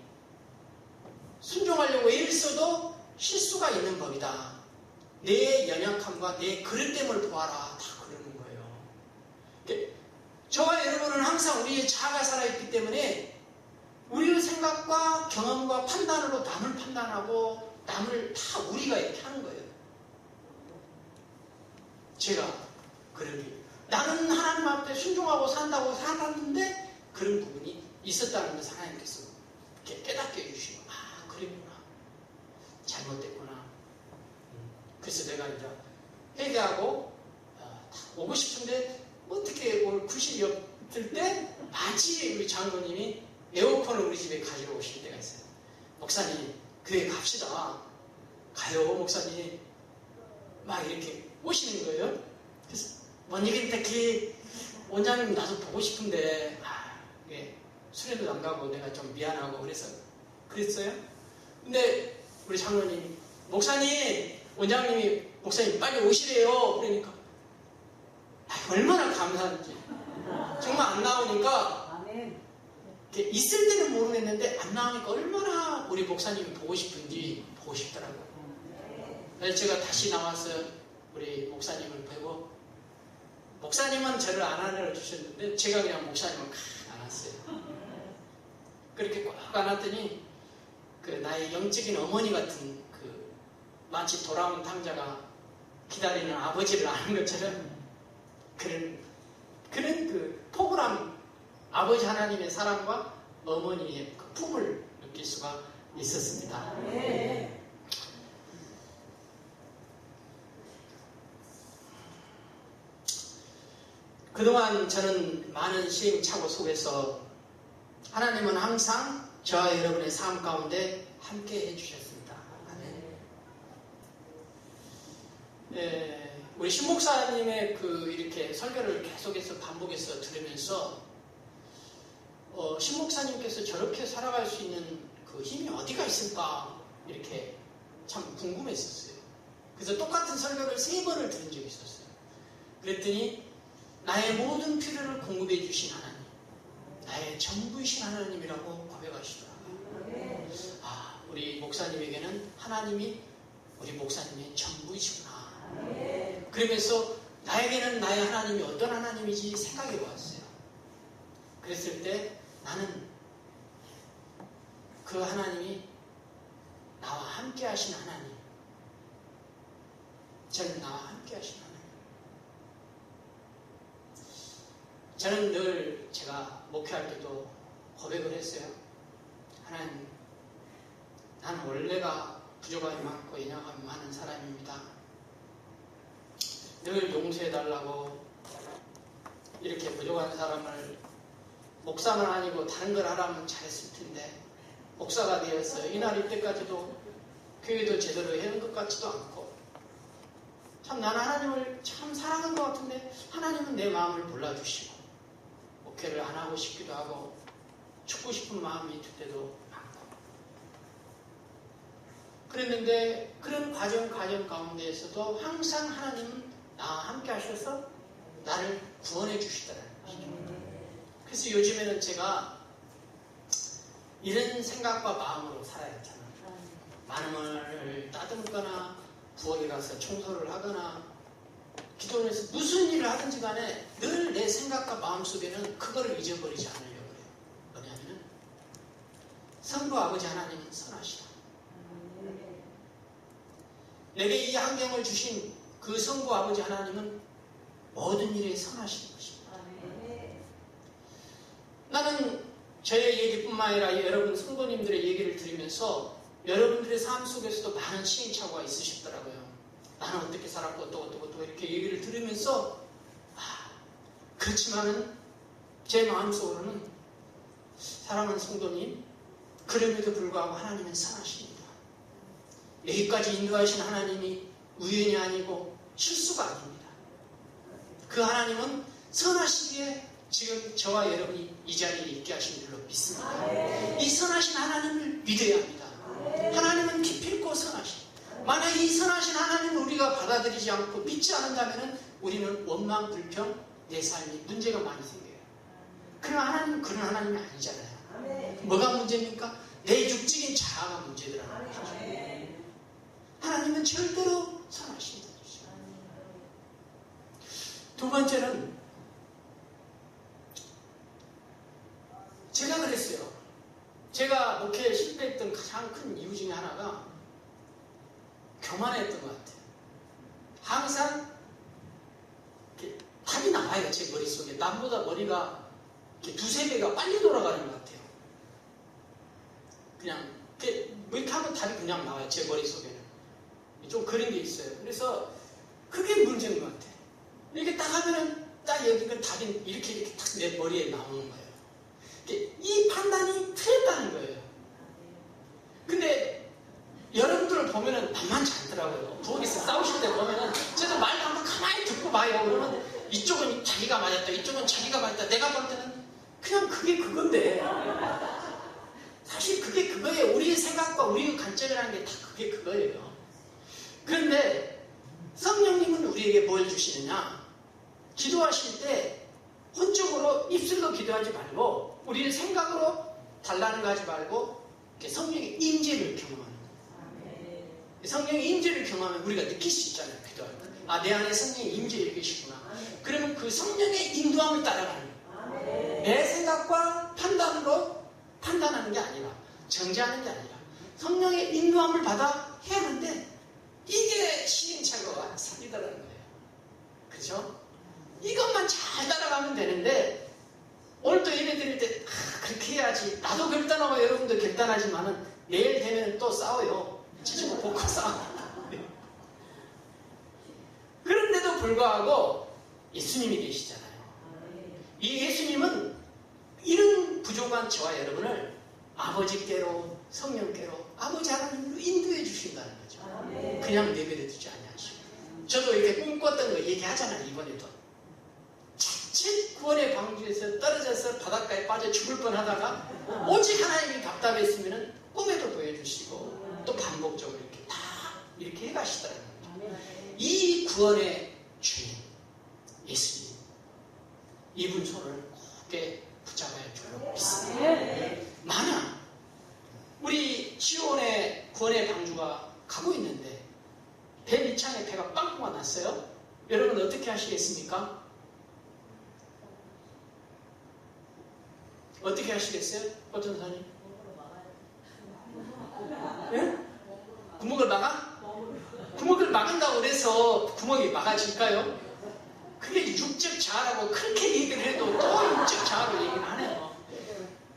순종하려고 애를 써도 실수가 있는 법이다. 내 연약함과 내 그릇됨을 보아라. 다 그러는 거예요. 저와 여러분은 항상 우리의 자아가 살아있기 때문에 우리의 생각과 경험과 판단으로 남을 판단하고 남을 다 우리가 이렇게 하는 거예요. 제가 그러기 나는 하나님 앞에 순종하고 산다고 살았는데 그런 부분이 있었다는 것을 하나님께서 이렇게 깨닫게 해주시고 그랬구나. 잘못됐구나. 그래서 내가 이제 회개하고 오고 싶은데 어떻게 올 구실이 없을 때 마치 우리 장로님이 에어컨을 우리 집에 가지러 오실 때가 있어요. 목사님 교회 갑시다. 가요 목사님. 막 이렇게 오시는 거예요. 그래서 뭔 얘기인데 그 원장님 나도 보고 싶은데 수련도 안 가고 내가 좀 미안하고 그랬어요. 근데 우리 장로님이 목사님 원장님이 목사님 빨리 오시래요. 그러니까 얼마나 감사한지. 정말 안 나오니까 있을 때는 모르겠는데 안 나오니까 얼마나 우리 목사님이 보고 싶은지 보고 싶더라고요. 제가 다시 나와서 우리 목사님을 뵈고, 목사님은 저를 안 안아주셨는데 제가 그냥 목사님을 안았어요. 그렇게 꼭 안았더니 그 나의 영적인 어머니 같은 그 마치 돌아온 탕자가 기다리는 아버지를 아는 것처럼 그런 그 포근함, 아버지 하나님의 사랑과 어머니의 그 품을 느낄 수가 있었습니다. 그동안 저는 많은 시행착오 속에서 하나님은 항상 저와 여러분의 삶 가운데 함께 해주셨습니다. 우리 신목사님의 그 이렇게 설교를 계속해서 반복해서 들으면서 신목사님께서 저렇게 살아갈 수 있는 그 힘이 어디가 있을까 이렇게 참 궁금했었어요. 그래서 똑같은 설교를 3번을 들은 적이 있었어요. 그랬더니 나의 모든 필요를 공급해 주신 하나님, 나의 전부이신 하나님이라고 고백하시더라고요. 아, 우리 목사님에게는 하나님이 우리 목사님의 전부이시구나. 그러면서 나에게는 나의 하나님이 어떤 하나님인지 생각해 보았어요. 그랬을 때 나는 그 하나님이 나와 함께 하신 하나님, 저는 나와 함께 하신 하나님. 저는 늘 제가 목회할 때도 고백을 했어요. 하나님, 나는 원래가 부족함이 많고 연약함이 많은 사람입니다. 늘 용서해달라고 이렇게 부족한 사람을 목사만 아니고 다른 걸 하라면 잘했을 텐데 목사가 되어서 이날 이때까지도 교회도 제대로 해온 것 같지도 않고 참 나는 하나님을 참 사랑한 것 같은데 하나님은 내 마음을 몰라주시고 목회를 안 하고 싶기도 하고 죽고 싶은 마음이 들 때도 많고 그랬는데 그런 과정 가운데에서도 항상 하나님은 나와 함께 하셔서 나를 구원해 주시더라고요. 그래서 요즘에는 제가 이런 생각과 마음으로 살아야 하잖아요. 마음을 따듬거나 부엌에 가서 청소를 하거나 기도원에서 무슨 일을 하든지 간에 늘 내 생각과 마음 속에는 그거를 잊어버리지 않으려고 해요. 뭐냐면 성부 아버지 하나님은 선하시다. 내게 이 환경을 주신 그 성부 아버지 하나님은 모든 일에 선하신 것입니다. 나는 저의 얘기뿐만 아니라 여러분 성도님들의 얘기를 들으면서 여러분들의 삶 속에서도 많은 시행착오가 있으시더라고요. 나는 어떻게 살았고 어떠고 이렇게 얘기를 들으면서 그렇지만은 제 마음속으로는 사랑하는 성도님, 그럼에도 불구하고 하나님은 선하십니다. 여기까지 인도하신 하나님이 우연이 아니고 실수가 아닙니다. 그 하나님은 선하시기에 지금 저와 여러분이 이 자리에 있게 하신 줄로 믿습니다. 이 선하신 하나님을 믿어야 합니다. 하나님은 깊이 있고 선하십니다. 만약 이 선하신 하나님을 우리가 받아들이지 않고 믿지 않는다면 우리는 원망, 불평, 내 삶이 문제가 많이 생겨요. 그러나 하나님은 그런 하나님이 아니잖아요. 뭐가 문제입니까? 내 육적인 자아가 문제더라는 것이죠. 하나님은 절대로 선하십니다. 두 번째는 제가 그랬어요. 제가 목회에 실패했던 가장 큰 이유 중에 하나가 교만했던 것 같아요. 항상 이렇게 답이 나와요. 제 머릿속에. 남보다 머리가 이렇게 2-3배가 빨리 돌아가는 것 같아요. 그냥 이렇게 하면 답이 그냥 나와요. 제 머릿속에는. 좀 그런 게 있어요. 그래서 그게 문제인 것 같아요. 이렇게 딱 하면은 딱 여기가 답이 이렇게 딱 내 머리에 나오는 거예요. 이 판단이 틀렸다는 거예요. 근데 여러분들을 보면은 만만치 않더라고요. 부엌에서 싸우실 때 보면은 저도 말도 한번 가만히 듣고 봐요. 그러면 이쪽은 자기가 맞았다, 이쪽은 자기가 맞았다. 내가 볼 때는 그냥 그게 그건데 사실 그게 그거예요. 우리의 생각과 우리의 관점이라는 게 다 그게 그거예요. 그런데 성령님은 우리에게 뭘 주시느냐? 기도하실 때 혼적으로 입술로 기도하지 말고 우리의 생각으로 달라는 거 하지 말고 성령의 임재를 경험하는 거예요. 성령의 임재를 경험하면 우리가 느낄 수 있잖아요. 기도할 때. 아, 내 안에 성령의 임재를 계시구나. 그러면 그 성령의 인도함을 따라가는 거예요. 내 생각과 판단으로 판단하는 게 아니라, 정죄하는 게 아니라 성령의 인도함을 받아 해야 하는데, 이게 시행착오가 사기더라는 거예요. 그죠? 이것만 잘 따라가면 되는데, 오늘도 예배 드릴 때 그렇게 해야지. 나도 결단하고 여러분도 결단하지만은 내일 되면 또 싸워요. 치주고 볶고 싸워. 그런데도 불구하고 예수님이 계시잖아요. 이 예수님은 이런 부족한 저와 여러분을 아버지께로, 성령께로, 아버지 하나님으로 인도해 주신다는 거죠. 그냥 내버려 두지 아니하시고. 저도 이렇게 꿈꿨던 거 얘기하잖아요. 이번에도 자칫 구원의 방주에서 떨어져서 바닷가에 빠져 죽을 뻔하다가 오직 하나님이 답답했으면 꿈에도 보여주시고 또 반복적으로 이렇게 다 이렇게 해가시더라고요. 이 구원의 주인 예수님, 이분 손을 굳게 붙잡아야 할 줄로 믿습니다. 만약 우리 시온의 구원의 방주가 가고 있는데 배 밑창에 배가 빵꾸가 났어요. 여러분 어떻게 하시겠습니까? 어떻게 하시겠어요? 어떤 사람이? 예? 구멍을 막아? 구멍을 막은다고 그래서 구멍이 막아질까요? 그게 육적 자아라고 그렇게 얘기를 해도 또 육적 자아로 얘기를 하네요.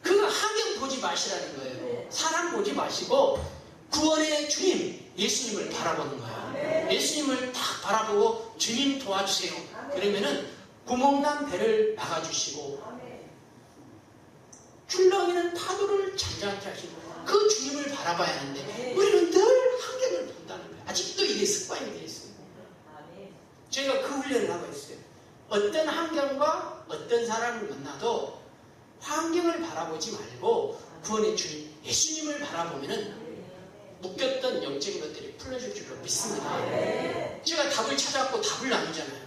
그거 환경 보지 마시라는 거예요. 사람 보지 마시고 구원의 주님 예수님을 바라보는 거예요. 예수님을 딱 바라보고 주님 도와주세요. 그러면은 구멍난 배를 막아주시고 출렁이는 파도를 잠잠케 하시고 그 주님을 바라봐야 하는데 우리는 늘 환경을 본다는 거예요. 아직도 이게 습관이 되어 있어요. 저희가 그 훈련을 하고 있어요. 어떤 환경과 어떤 사람을 만나도 환경을 바라보지 말고 구원의 주님 예수님을 바라보면은 묶였던 영적인 것들이 풀려질 줄로 믿습니다. 제가 답을 찾았고 답을 나누잖아요.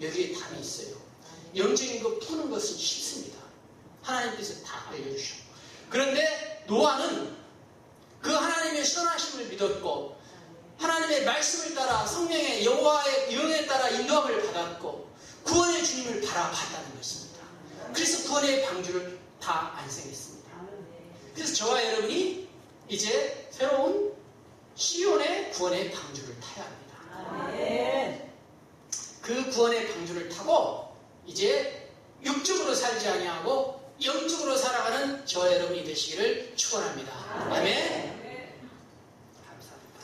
여기에 답이 있어요. 영적인 거 푸는 것은 쉽습니다. 하나님께서 다 알려주시고. 그런데 노아는 그 하나님의 선하심을 믿었고 하나님의 말씀을 따라 성령의 여호와의 영에 따라 인도함을 받았고 구원의 주님을 바라봤다는 것입니다. 그래서 구원의 방주를 다 안생했습니다. 그래서 저와 여러분이 이제 새로운 시온의 구원의 방주를 타야 합니다. 그 구원의 방주를 타고 이제 육적으로 살지 아니하고 영적으로 살아가는 저와 여러분이 되시기를 축원합니다. 아멘. 감사합니다.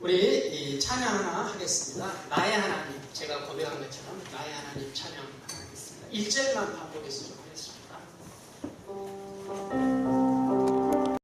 우리 찬양 하나 하겠습니다. 나의 하나님, 제가 고백한 것처럼 나의 하나님 찬양 하나 하겠습니다. 1절만 반복해서 좀 하겠습니다.